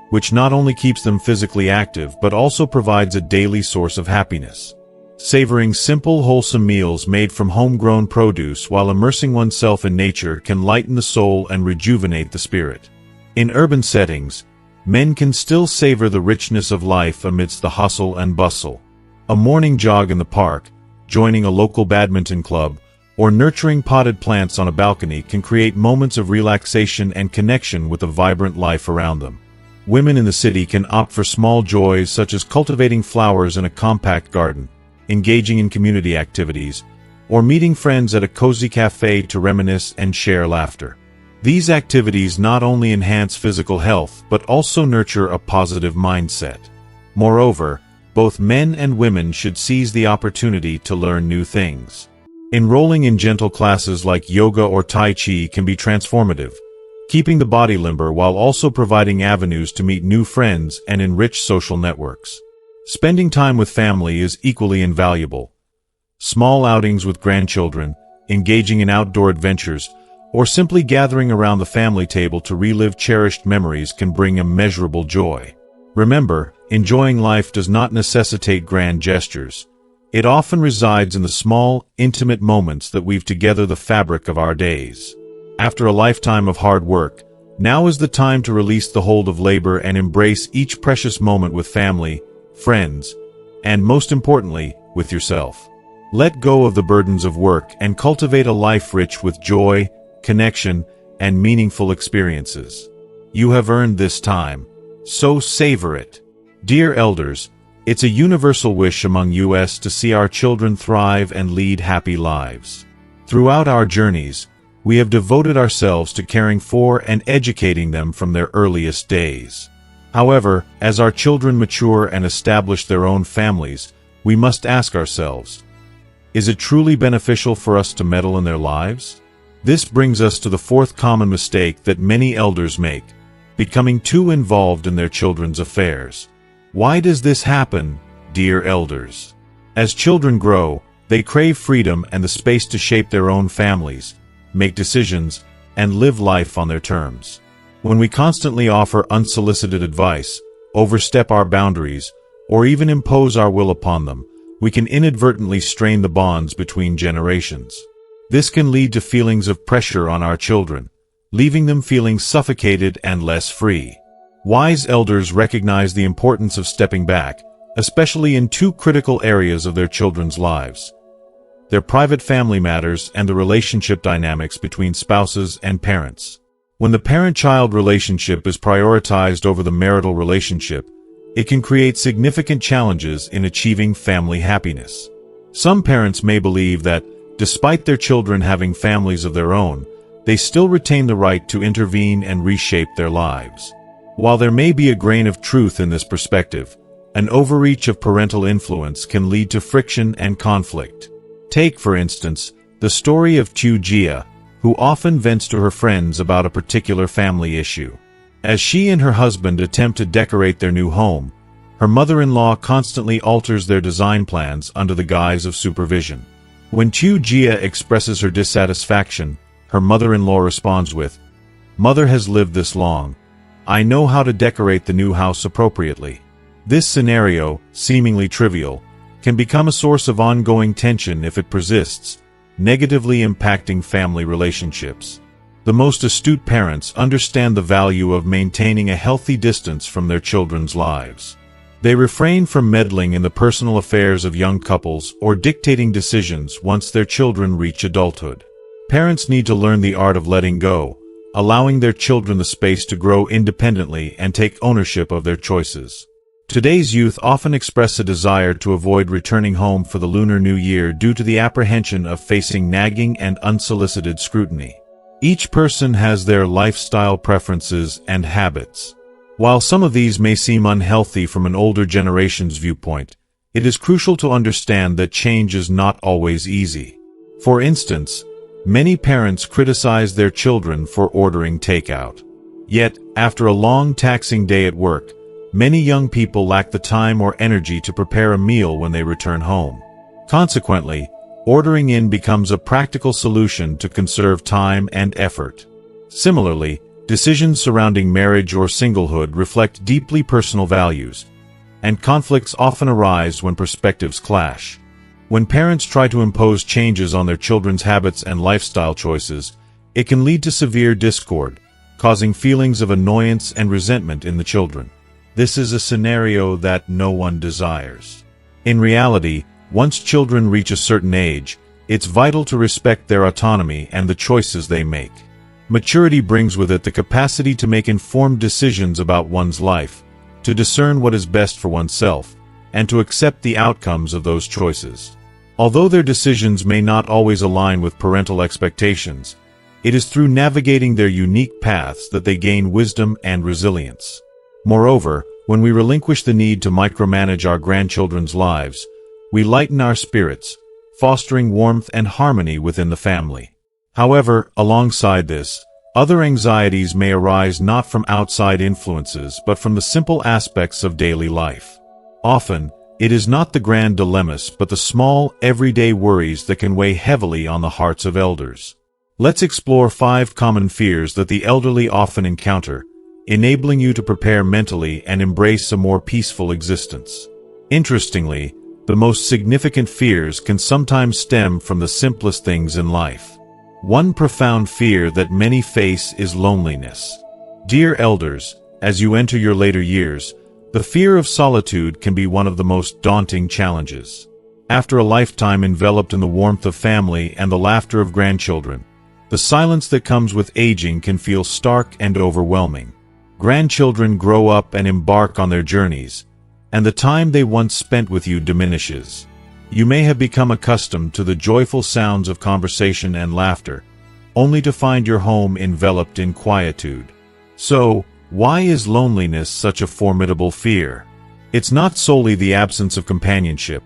which not only keeps them physically active but also provides a daily source of happiness. Savoring simple, wholesome meals made from homegrown produce while immersing oneself in nature can lighten the soul and rejuvenate the spirit. In urban settings, men can still savor the richness of life amidst the hustle and bustle. A morning jog in the park, joining a local badminton club, or nurturing potted plants on a balcony can create moments of relaxation and connection with the vibrant life around them. Women in the city can opt for small joys such as cultivating flowers in a compact garden, engaging in community activities, or meeting friends at a cozy cafe to reminisce and share laughter. These activities not only enhance physical health but also nurture a positive mindset. Moreover, both men and women should seize the opportunity to learn new things. Enrolling in gentle classes like yoga or tai chi can be transformative, keeping the body limber while also providing avenues to meet new friends and enrich social networks. Spending time with family is equally invaluable. Small outings with grandchildren, engaging in outdoor adventures, or simply gathering around the family table to relive cherished memories can bring immeasurable joy. Remember, enjoying life does not necessitate grand gestures. It often resides in the small, intimate moments that weave together the fabric of our days. After a lifetime of hard work, now is the time to release the hold of labor and embrace each precious moment with family, friends, and most importantly, with yourself. Let go of the burdens of work and cultivate a life rich with joy, connection, and meaningful experiences. You have earned this time, so savor it. Dear elders, it's a universal wish among us to see our children thrive and lead happy lives. Throughout our journeys, we have devoted ourselves to caring for and educating them from their earliest days. However, as our children mature and establish their own families, we must ask ourselves, is it truly beneficial for us to meddle in their lives? This brings us to the fourth common mistake that many elders make: becoming too involved in their children's affairs. Why does this happen, dear elders? As children grow, they crave freedom and the space to shape their own families, make decisions, and live life on their terms. When we constantly offer unsolicited advice, overstep our boundaries, or even impose our will upon them, we can inadvertently strain the bonds between generations. This can lead to feelings of pressure on our children, leaving them feeling suffocated and less free. Wise elders recognize the importance of stepping back, especially in two critical areas of their children's lives: their private family matters and the relationship dynamics between spouses and parents. When the parent-child relationship is prioritized over the marital relationship, it can create significant challenges in achieving family happiness. Some parents may believe that, despite their children having families of their own, they still retain the right to intervene and reshape their lives. While there may be a grain of truth in this perspective, an overreach of parental influence can lead to friction and conflict. Take, for instance, the story of Chu Jia, who often vents to her friends about a particular family issue. As she and her husband attempt to decorate their new home, her mother-in-law constantly alters their design plans under the guise of supervision. When Chu Jia expresses her dissatisfaction, her mother-in-law responds with, "Mother has lived this long. I know how to decorate the new house appropriately." This scenario, seemingly trivial, can become a source of ongoing tension if it persists, negatively impacting family relationships. The most astute parents understand the value of maintaining a healthy distance from their children's lives. They refrain from meddling in the personal affairs of young couples or dictating decisions once their children reach adulthood. Parents need to learn the art of letting go, allowing their children the space to grow independently and take ownership of their choices. Today's youth often express a desire to avoid returning home for the Lunar New Year due to the apprehension of facing nagging and unsolicited scrutiny. Each person has their lifestyle preferences and habits. While some of these may seem unhealthy from an older generation's viewpoint, it is crucial to understand that change is not always easy. For instance, many parents criticize their children for ordering takeout. Yet, after a long taxing day at work, many young people lack the time or energy to prepare a meal when they return home. Consequently, ordering in becomes a practical solution to conserve time and effort. Similarly, decisions surrounding marriage or singlehood reflect deeply personal values, and conflicts often arise when perspectives clash. When parents try to impose changes on their children's habits and lifestyle choices, it can lead to severe discord, causing feelings of annoyance and resentment in the children. This is a scenario that no one desires. In reality, once children reach a certain age, it's vital to respect their autonomy and the choices they make. Maturity brings with it the capacity to make informed decisions about one's life, to discern what is best for oneself, and to accept the outcomes of those choices. Although their decisions may not always align with parental expectations, it is through navigating their unique paths that they gain wisdom and resilience. Moreover, when we relinquish the need to micromanage our grandchildren's lives, we lighten our spirits, fostering warmth and harmony within the family. However, alongside this, other anxieties may arise not from outside influences but from the simple aspects of daily life. Often, it is not the grand dilemmas but the small, everyday worries that can weigh heavily on the hearts of elders. Let's explore 5 common fears that the elderly often encounter, enabling you to prepare mentally and embrace a more peaceful existence. Interestingly, the most significant fears can sometimes stem from the simplest things in life. One profound fear that many face is loneliness. Dear elders, as you enter your later years, the fear of solitude can be one of the most daunting challenges. After a lifetime enveloped in the warmth of family and the laughter of grandchildren, the silence that comes with aging can feel stark and overwhelming. Grandchildren grow up and embark on their journeys, and the time they once spent with you diminishes. You may have become accustomed to the joyful sounds of conversation and laughter, only to find your home enveloped in quietude. So, why is loneliness such a formidable fear? It's not solely the absence of companionship.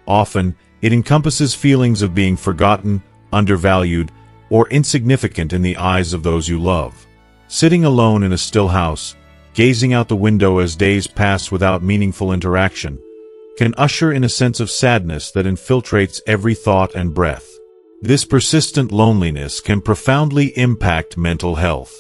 Often, it encompasses feelings of being forgotten, undervalued, or insignificant in the eyes of those you love. Sitting alone in a still house, gazing out the window as days pass without meaningful interaction, can usher in a sense of sadness that infiltrates every thought and breath. This persistent loneliness can profoundly impact mental health.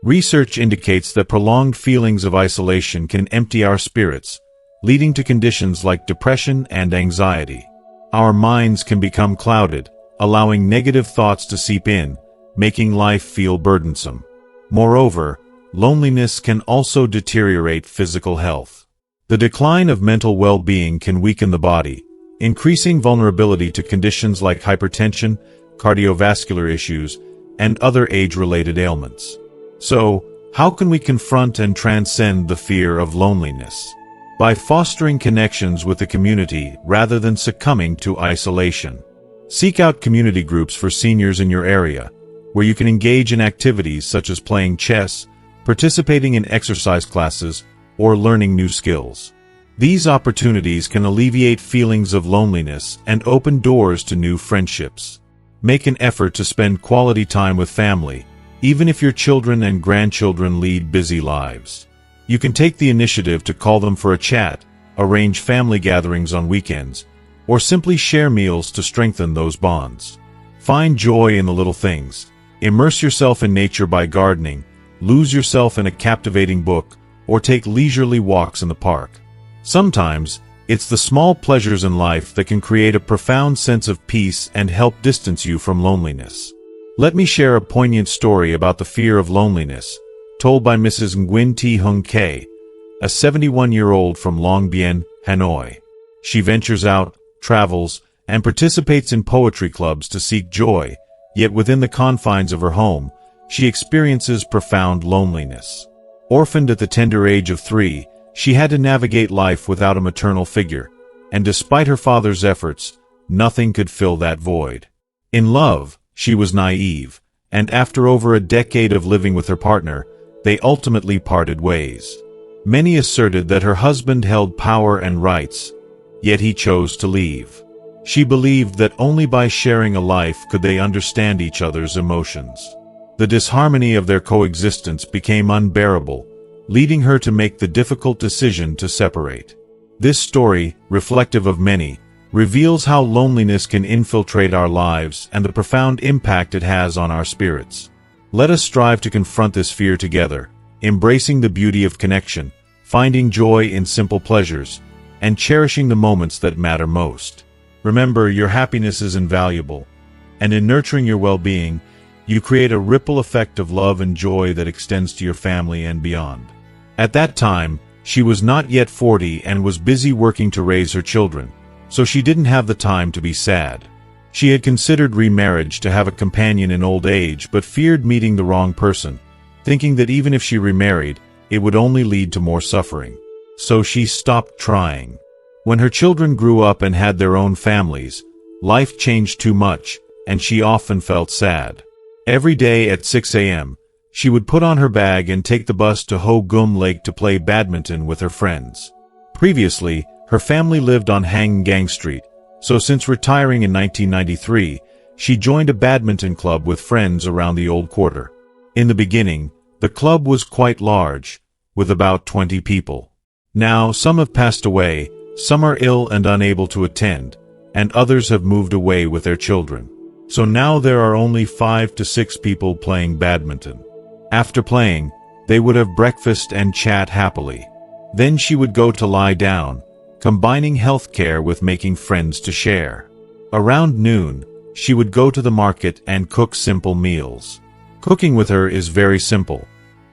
Research indicates that prolonged feelings of isolation can empty our spirits, leading to conditions like depression and anxiety. Our minds can become clouded, allowing negative thoughts to seep in, making life feel burdensome. Moreover, loneliness can also deteriorate physical health. The decline of mental well-being can weaken the body, increasing vulnerability to conditions like hypertension, cardiovascular issues, and other age-related ailments. So, how can we confront and transcend the fear of loneliness? By fostering connections with the community rather than succumbing to isolation. Seek out community groups for seniors in your area, where you can engage in activities such as playing chess, participating in exercise classes, or learning new skills. These opportunities can alleviate feelings of loneliness and open doors to new friendships. Make an effort to spend quality time with family, even if your children and grandchildren lead busy lives. You can take the initiative to call them for a chat, arrange family gatherings on weekends, or simply share meals to strengthen those bonds. Find joy in the little things. Immerse yourself in nature by gardening, lose yourself in a captivating book, or take leisurely walks in the park. Sometimes, it's the small pleasures in life that can create a profound sense of peace and help distance you from loneliness. Let me share a poignant story about the fear of loneliness, told by Mrs. Nguyen Thi Hung K, a 71-year-old from Long Bien, Hanoi. She ventures out, travels, and participates in poetry clubs to seek joy, yet within the confines of her home, she experiences profound loneliness. Orphaned at the tender age of 3, she had to navigate life without a maternal figure, and despite her father's efforts, nothing could fill that void. In love, she was naive, and after over a decade of living with her partner, they ultimately parted ways. Many asserted that her husband held power and rights, yet he chose to leave. She believed that only by sharing a life could they understand each other's emotions. The disharmony of their coexistence became unbearable, leading her to make the difficult decision to separate. This story, reflective of many, reveals how loneliness can infiltrate our lives and the profound impact it has on our spirits. Let us strive to confront this fear together, embracing the beauty of connection, finding joy in simple pleasures, and cherishing the moments that matter most. Remember, your happiness is invaluable, and in nurturing your well-being, you create a ripple effect of love and joy that extends to your family and beyond. At that time, she was not yet 40 and was busy working to raise her children, so she didn't have the time to be sad. She had considered remarriage to have a companion in old age but feared meeting the wrong person, thinking that even if she remarried, it would only lead to more suffering. So she stopped trying. When her children grew up and had their own families, life changed too much, and she often felt sad. Every day at 6 a.m., she would put on her bag and take the bus to Ho Gum Lake to play badminton with her friends. Previously, her family lived on Hang Gang Street, so since retiring in 1993, she joined a badminton club with friends around the old quarter. In the beginning, the club was quite large, with about 20 people. Now, some have passed away, some are ill and unable to attend, and others have moved away with their children. So now there are only 5 to 6 people playing badminton. After playing, they would have breakfast and chat happily. Then she would go to lie down, combining health care with making friends to share. Around noon, she would go to the market and cook simple meals. Cooking with her is very simple.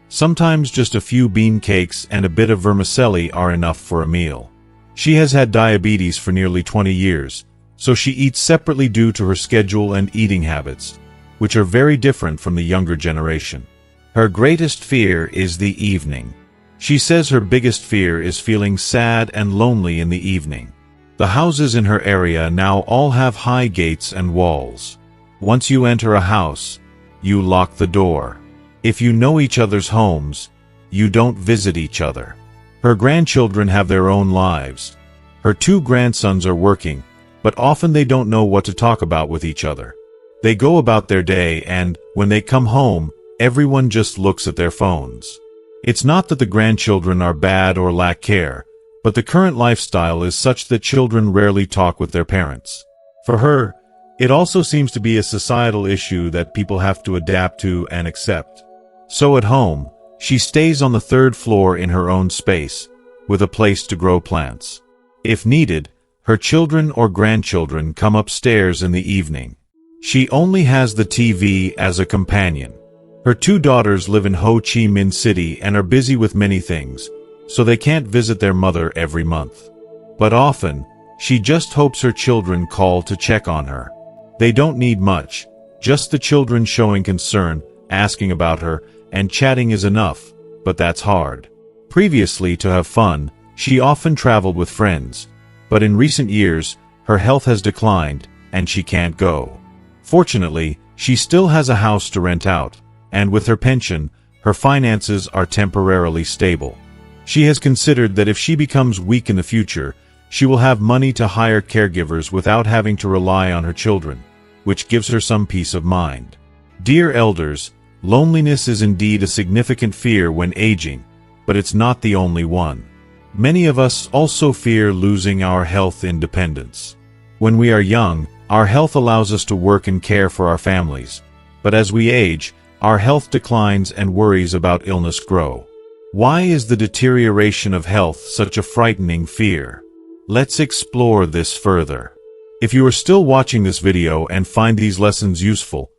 Sometimes just a few bean cakes and a bit of vermicelli are enough for a meal. She has had diabetes for nearly 20 years, so she eats separately due to her schedule and eating habits, which are very different from the younger generation. Her greatest fear is the evening. She says her biggest fear is feeling sad and lonely in the evening. The houses in her area now all have high gates and walls. Once you enter a house, you lock the door. If you know each other's homes, you don't visit each other. Her grandchildren have their own lives. Her 2 grandsons are working, but often they don't know what to talk about with each other. They go about their day and, when they come home, everyone just looks at their phones. It's not that the grandchildren are bad or lack care, but the current lifestyle is such that children rarely talk with their parents. For her, it also seems to be a societal issue that people have to adapt to and accept. So at home, she stays on the third floor in her own space, with a place to grow plants. If needed, her children or grandchildren come upstairs in the evening. She only has the TV as a companion. Her two daughters live in Ho Chi Minh City and are busy with many things, so they can't visit their mother every month. But often, she just hopes her children call to check on her. They don't need much, just the children showing concern, asking about her, and chatting is enough, but that's hard. Previously, to have fun, she often traveled with friends, but in recent years, her health has declined, and she can't go. Fortunately, she still has a house to rent out, and with her pension, her finances are temporarily stable. She has considered that if she becomes weak in the future, she will have money to hire caregivers without having to rely on her children, which gives her some peace of mind. Dear elders, loneliness is indeed a significant fear when aging, but it's not the only one. Many of us also fear losing our health independence. When we are young, our health allows us to work and care for our families, but as we age, our health declines and worries about illness grow. Why is the deterioration of health such a frightening fear? Let's explore this further. If you are still watching this video and find these lessons useful,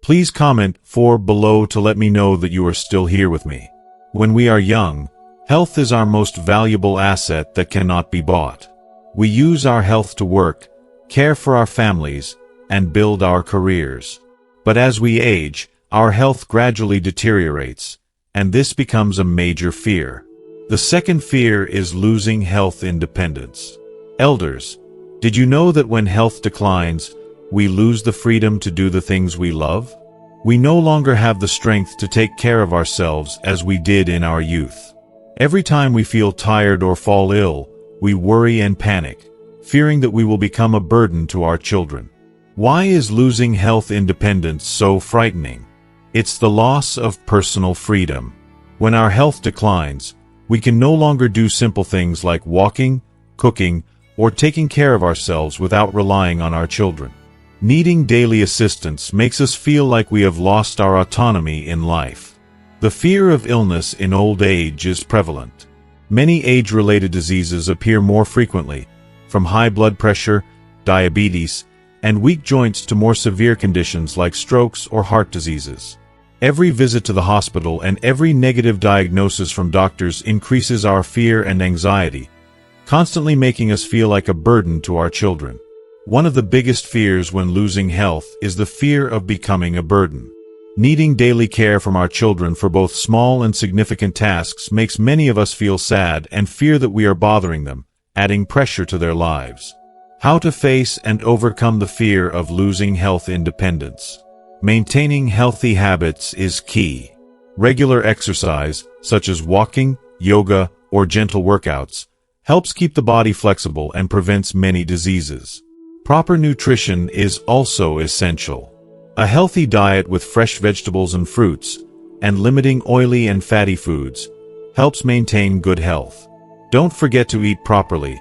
please comment below to let me know that you are still here with me. When we are young, health is our most valuable asset that cannot be bought. We use our health to work, care for our families, and build our careers. But as we age, our health gradually deteriorates, and this becomes a major fear. The second fear is losing health independence. Elders, did you know that when health declines, we lose the freedom to do the things we love? We no longer have the strength to take care of ourselves as we did in our youth. Every time we feel tired or fall ill, we worry and panic, fearing that we will become a burden to our children. Why is losing health independence so frightening? It's the loss of personal freedom. When our health declines, we can no longer do simple things like walking, cooking, or taking care of ourselves without relying on our children. Needing daily assistance makes us feel like we have lost our autonomy in life. The fear of illness in old age is prevalent. Many age-related diseases appear more frequently, from high blood pressure, diabetes, and weak joints to more severe conditions like strokes or heart diseases. Every visit to the hospital and every negative diagnosis from doctors increases our fear and anxiety, constantly making us feel like a burden to our children. One of the biggest fears when losing health is the fear of becoming a burden. Needing daily care from our children for both small and significant tasks makes many of us feel sad and fear that we are bothering them, adding pressure to their lives. How to face and overcome the fear of losing health independence. Maintaining healthy habits is key. Regular exercise, such as walking, yoga, or gentle workouts, helps keep the body flexible and prevents many diseases. Proper nutrition is also essential. A healthy diet with fresh vegetables and fruits, and limiting oily and fatty foods, helps maintain good health. Don't forget to eat properly,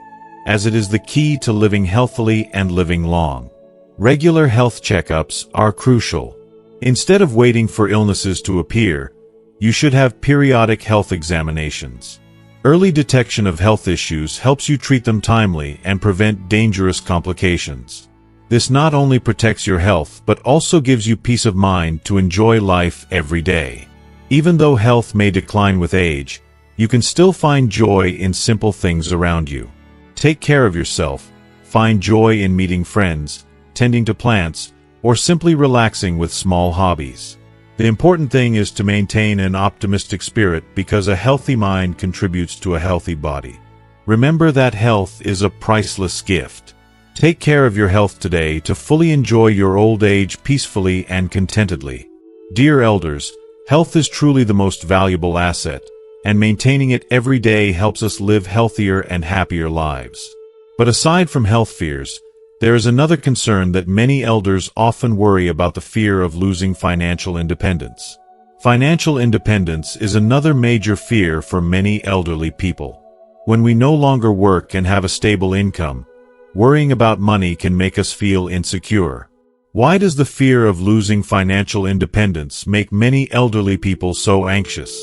as it is the key to living healthily and living long. Regular health checkups are crucial. Instead of waiting for illnesses to appear, you should have periodic health examinations. Early detection of health issues helps you treat them timely and prevent dangerous complications. This not only protects your health but also gives you peace of mind to enjoy life every day. Even though health may decline with age, you can still find joy in simple things around you. Take care of yourself, find joy in meeting friends, tending to plants, or simply relaxing with small hobbies. The important thing is to maintain an optimistic spirit because a healthy mind contributes to a healthy body. Remember that health is a priceless gift. Take care of your health today to fully enjoy your old age peacefully and contentedly. Dear elders, health is truly the most valuable asset, and maintaining it every day helps us live healthier and happier lives. But aside from health fears, there is another concern that many elders often worry about: the fear of losing financial independence. Financial independence is another major fear for many elderly people. When we no longer work and have a stable income, worrying about money can make us feel insecure. Why does the fear of losing financial independence make many elderly people so anxious?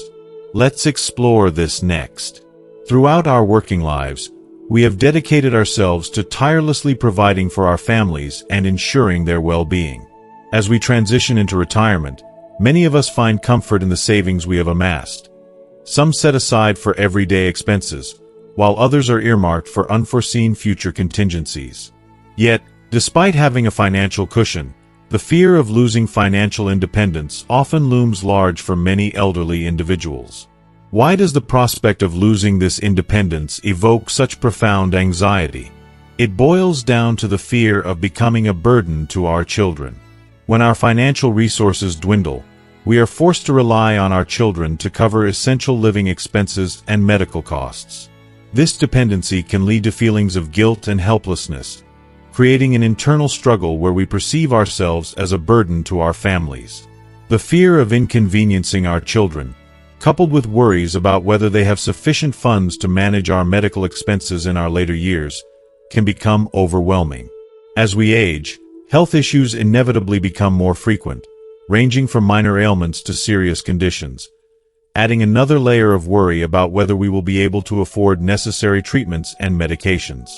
Let's explore this next. Throughout our working lives, we have dedicated ourselves to tirelessly providing for our families and ensuring their well-being. As we transition into retirement, many of us find comfort in the savings we have amassed. Some set aside for everyday expenses, while others are earmarked for unforeseen future contingencies. Yet, despite having a financial cushion, the fear of losing financial independence often looms large for many elderly individuals. Why does the prospect of losing this independence evoke such profound anxiety? It boils down to the fear of becoming a burden to our children. When our financial resources dwindle, we are forced to rely on our children to cover essential living expenses and medical costs. This dependency can lead to feelings of guilt and helplessness, creating an internal struggle where we perceive ourselves as a burden to our families. The fear of inconveniencing our children, coupled with worries about whether they have sufficient funds to manage our medical expenses in our later years, can become overwhelming. As we age, health issues inevitably become more frequent, ranging from minor ailments to serious conditions, adding another layer of worry about whether we will be able to afford necessary treatments and medications.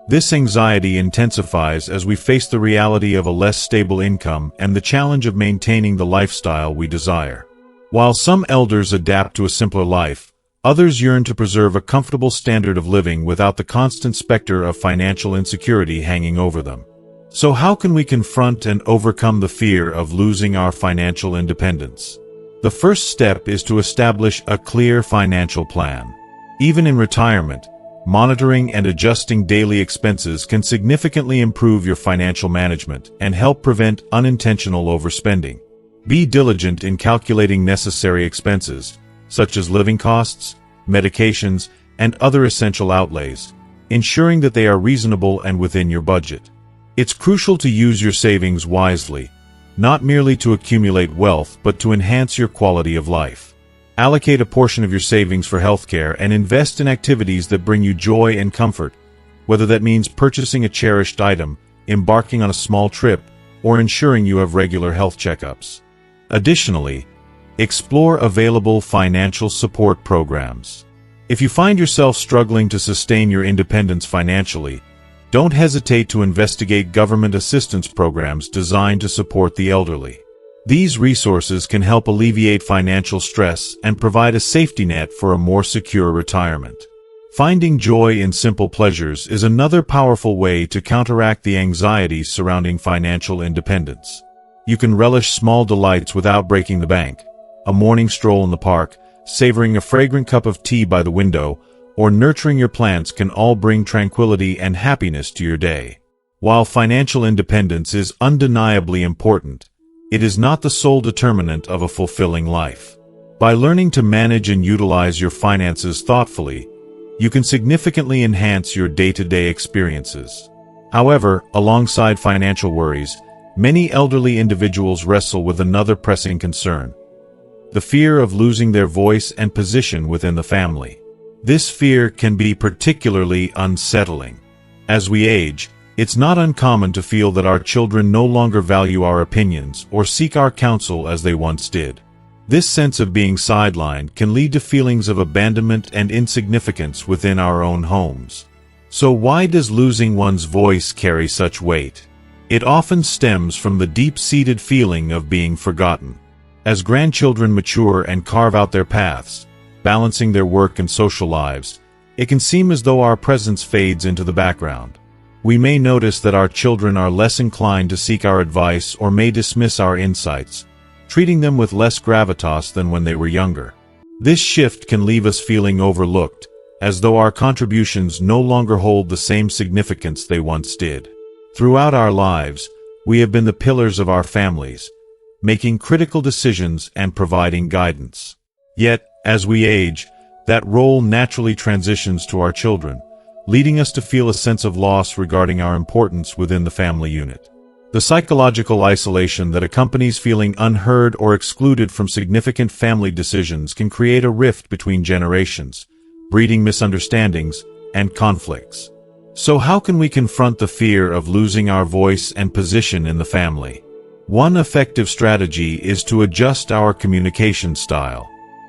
This anxiety intensifies as we face the reality of a less stable income and the challenge of maintaining the lifestyle we desire. While some elders adapt to a simpler life, others yearn to preserve a comfortable standard of living without the constant specter of financial insecurity hanging over them. So how can we confront and overcome the fear of losing our financial independence? The first step is to establish a clear financial plan. Even in retirement, monitoring and adjusting daily expenses can significantly improve your financial management and help prevent unintentional overspending. Be diligent in calculating necessary expenses, such as living costs, medications, and other essential outlays, ensuring that they are reasonable and within your budget. It's crucial to use your savings wisely, not merely to accumulate wealth but to enhance your quality of life. Allocate a portion of your savings for healthcare and invest in activities that bring you joy and comfort, whether that means purchasing a cherished item, embarking on a small trip, or ensuring you have regular health checkups. Additionally, explore available financial support programs. If you find yourself struggling to sustain your independence financially, don't hesitate to investigate government assistance programs designed to support the elderly. These resources can help alleviate financial stress and provide a safety net for a more secure retirement. Finding joy in simple pleasures is another powerful way to counteract the anxieties surrounding financial independence. You can relish small delights without breaking the bank. A morning stroll in the park, savoring a fragrant cup of tea by the window, or nurturing your plants can all bring tranquility and happiness to your day. While financial independence is undeniably important, it is not the sole determinant of a fulfilling life. By learning to manage and utilize your finances thoughtfully, you can significantly enhance your day-to-day experiences. However, alongside financial worries, many elderly individuals wrestle with another pressing concern: the fear of losing their voice and position within the family. This fear can be particularly unsettling. As we age, it's not uncommon to feel that our children no longer value our opinions or seek our counsel as they once did. This sense of being sidelined can lead to feelings of abandonment and insignificance within our own homes. So why does losing one's voice carry such weight? It often stems from the deep-seated feeling of being forgotten. As grandchildren mature and carve out their paths, balancing their work and social lives, it can seem as though our presence fades into the background. We may notice that our children are less inclined to seek our advice or may dismiss our insights, treating them with less gravitas than when they were younger. This shift can leave us feeling overlooked, as though our contributions no longer hold the same significance they once did. Throughout our lives, we have been the pillars of our families, making critical decisions and providing guidance. Yet, as we age, that role naturally transitions to our children, leading us to feel a sense of loss regarding our importance within the family unit. The psychological isolation that accompanies feeling unheard or excluded from significant family decisions can create a rift between generations, breeding misunderstandings and conflicts. So how can we confront the fear of losing our voice and position in the family? One effective strategy is to adjust our communication style.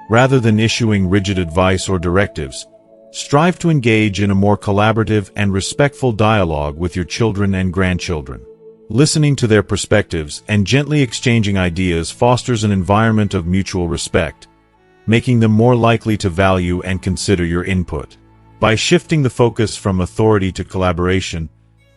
Rather than issuing rigid advice or directives, strive to engage in a more collaborative and respectful dialogue with your children and grandchildren. Listening to their perspectives and gently exchanging ideas fosters an environment of mutual respect, making them more likely to value and consider your input. By shifting the focus from authority to collaboration,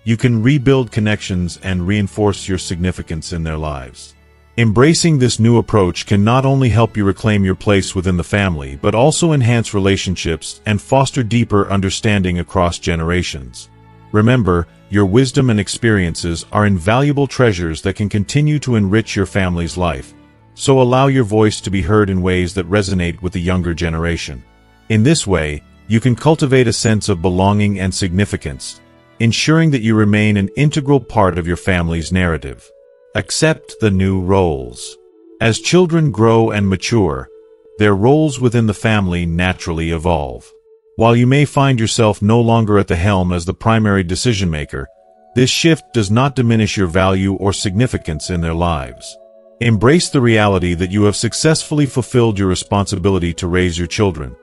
you can rebuild connections and reinforce your significance in their lives. Embracing this new approach can not only help you reclaim your place within the family, but also enhance relationships and foster deeper understanding across generations. Remember, your wisdom and experiences are invaluable treasures that can continue to enrich your family's life, so allow your voice to be heard in ways that resonate with the younger generation. In this way, you can cultivate a sense of belonging and significance, ensuring that you remain an integral part of your family's narrative. Accept the new roles. As children grow and mature, their roles within the family naturally evolve. While you may find yourself no longer at the helm as the primary decision-maker, this shift does not diminish your value or significance in their lives. Embrace the reality that you have successfully fulfilled your responsibility to raise your children,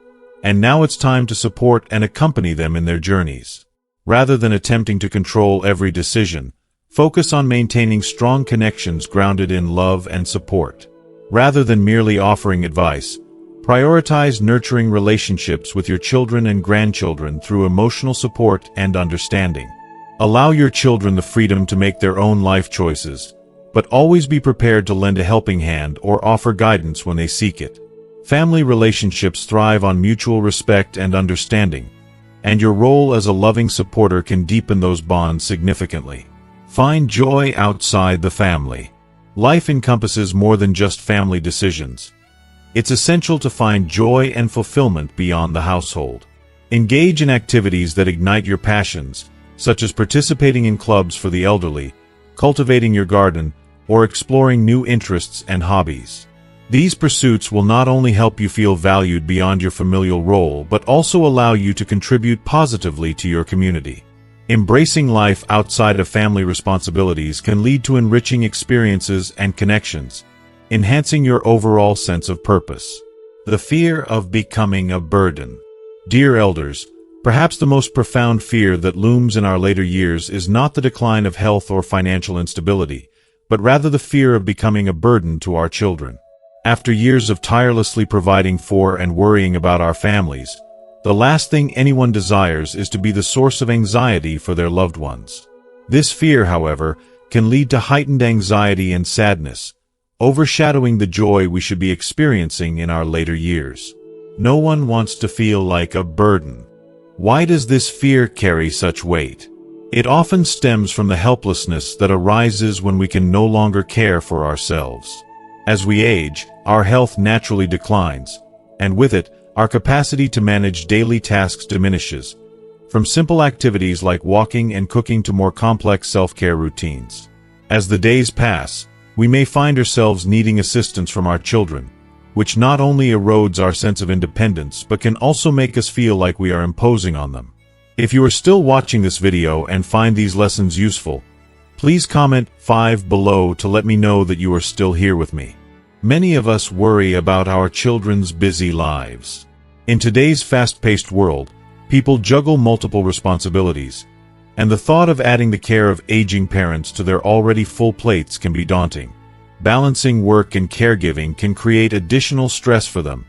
and now it's time to support and accompany them in their journeys. Rather than attempting to control every decision, focus on maintaining strong connections grounded in love and support. Rather than merely offering advice, prioritize nurturing relationships with your children and grandchildren through emotional support and understanding. Allow your children the freedom to make their own life choices, but always be prepared to lend a helping hand or offer guidance when they seek it. Family relationships thrive on mutual respect and understanding, and your role as a loving supporter can deepen those bonds significantly. Find joy outside the family. Life encompasses more than just family decisions. It's essential to find joy and fulfillment beyond the household. Engage in activities that ignite your passions, such as participating in clubs for the elderly, cultivating your garden, or exploring new interests and hobbies. These pursuits will not only help you feel valued beyond your familial role, but also allow you to contribute positively to your community. Embracing life outside of family responsibilities can lead to enriching experiences and connections, enhancing your overall sense of purpose. The fear of becoming a burden. Dear elders, perhaps the most profound fear that looms in our later years is not the decline of health or financial instability, but rather the fear of becoming a burden to our children. After years of tirelessly providing for and worrying about our families, the last thing anyone desires is to be the source of anxiety for their loved ones. This fear, however, can lead to heightened anxiety and sadness, overshadowing the joy we should be experiencing in our later years. No one wants to feel like a burden. Why does this fear carry such weight? It often stems from the helplessness that arises when we can no longer care for ourselves. As we age, our health naturally declines, and with it, our capacity to manage daily tasks diminishes, from simple activities like walking and cooking to more complex self-care routines. As the days pass, we may find ourselves needing assistance from our children, which not only erodes our sense of independence but can also make us feel like we are imposing on them. If you are still watching this video and find these lessons useful, please comment 5 below to let me know that you are still here with me. Many of us worry about our children's busy lives. In today's fast-paced world, people juggle multiple responsibilities, and the thought of adding the care of aging parents to their already full plates can be daunting. Balancing work and caregiving can create additional stress for them,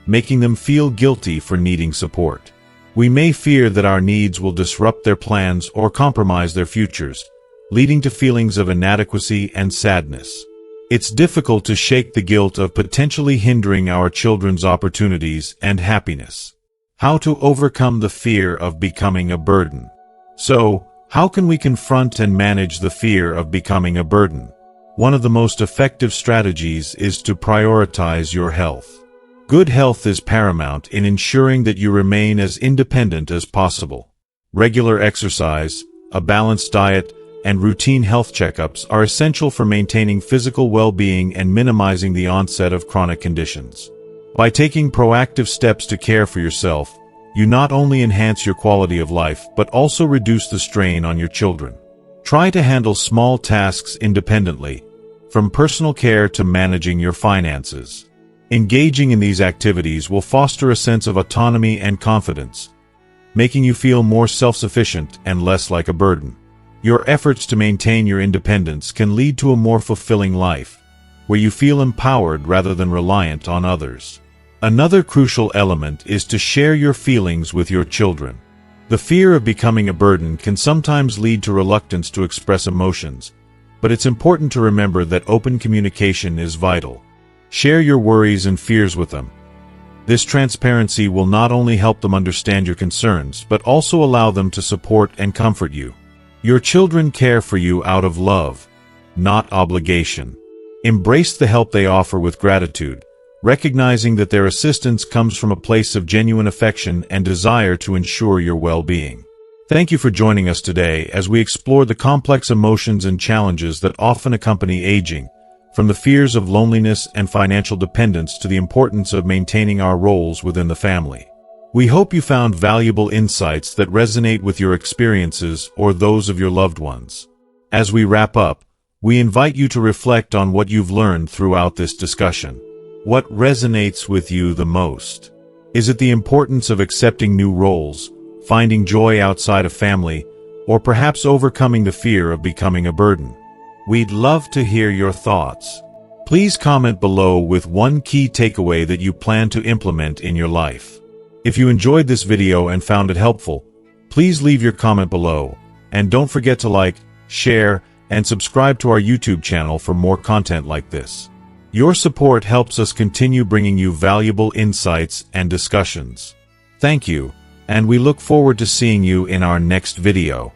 making them feel guilty for needing support. We may fear that our needs will disrupt their plans or compromise their futures, leading to feelings of inadequacy and sadness. It's difficult to shake the guilt of potentially hindering our children's opportunities and happiness. How to overcome the fear of becoming a burden. So, how can we confront and manage the fear of becoming a burden? One of the most effective strategies is to prioritize your health. Good health is paramount in ensuring that you remain as independent as possible. Regular exercise, a balanced diet, and routine health checkups are essential for maintaining physical well-being and minimizing the onset of chronic conditions. By taking proactive steps to care for yourself, you not only enhance your quality of life but also reduce the strain on your children. Try to handle small tasks independently, from personal care to managing your finances. Engaging in these activities will foster a sense of autonomy and confidence, making you feel more self-sufficient and less like a burden. Your efforts to maintain your independence can lead to a more fulfilling life, where you feel empowered rather than reliant on others. Another crucial element is to share your feelings with your children. The fear of becoming a burden can sometimes lead to reluctance to express emotions, but it's important to remember that open communication is vital. Share your worries and fears with them. This transparency will not only help them understand your concerns, but also allow them to support and comfort you. Your children care for you out of love, not obligation. Embrace the help they offer with gratitude, recognizing that their assistance comes from a place of genuine affection and desire to ensure your well-being. Thank you for joining us today as we explore the complex emotions and challenges that often accompany aging, from the fears of loneliness and financial dependence to the importance of maintaining our roles within the family. We hope you found valuable insights that resonate with your experiences or those of your loved ones. As we wrap up, we invite you to reflect on what you've learned throughout this discussion. What resonates with you the most? Is it the importance of accepting new roles, finding joy outside of family, or perhaps overcoming the fear of becoming a burden? We'd love to hear your thoughts. Please comment below with one key takeaway that you plan to implement in your life. If you enjoyed this video and found it helpful, please leave your comment below, and don't forget to like, share, and subscribe to our YouTube channel for more content like this. Your support helps us continue bringing you valuable insights and discussions. Thank you, and we look forward to seeing you in our next video.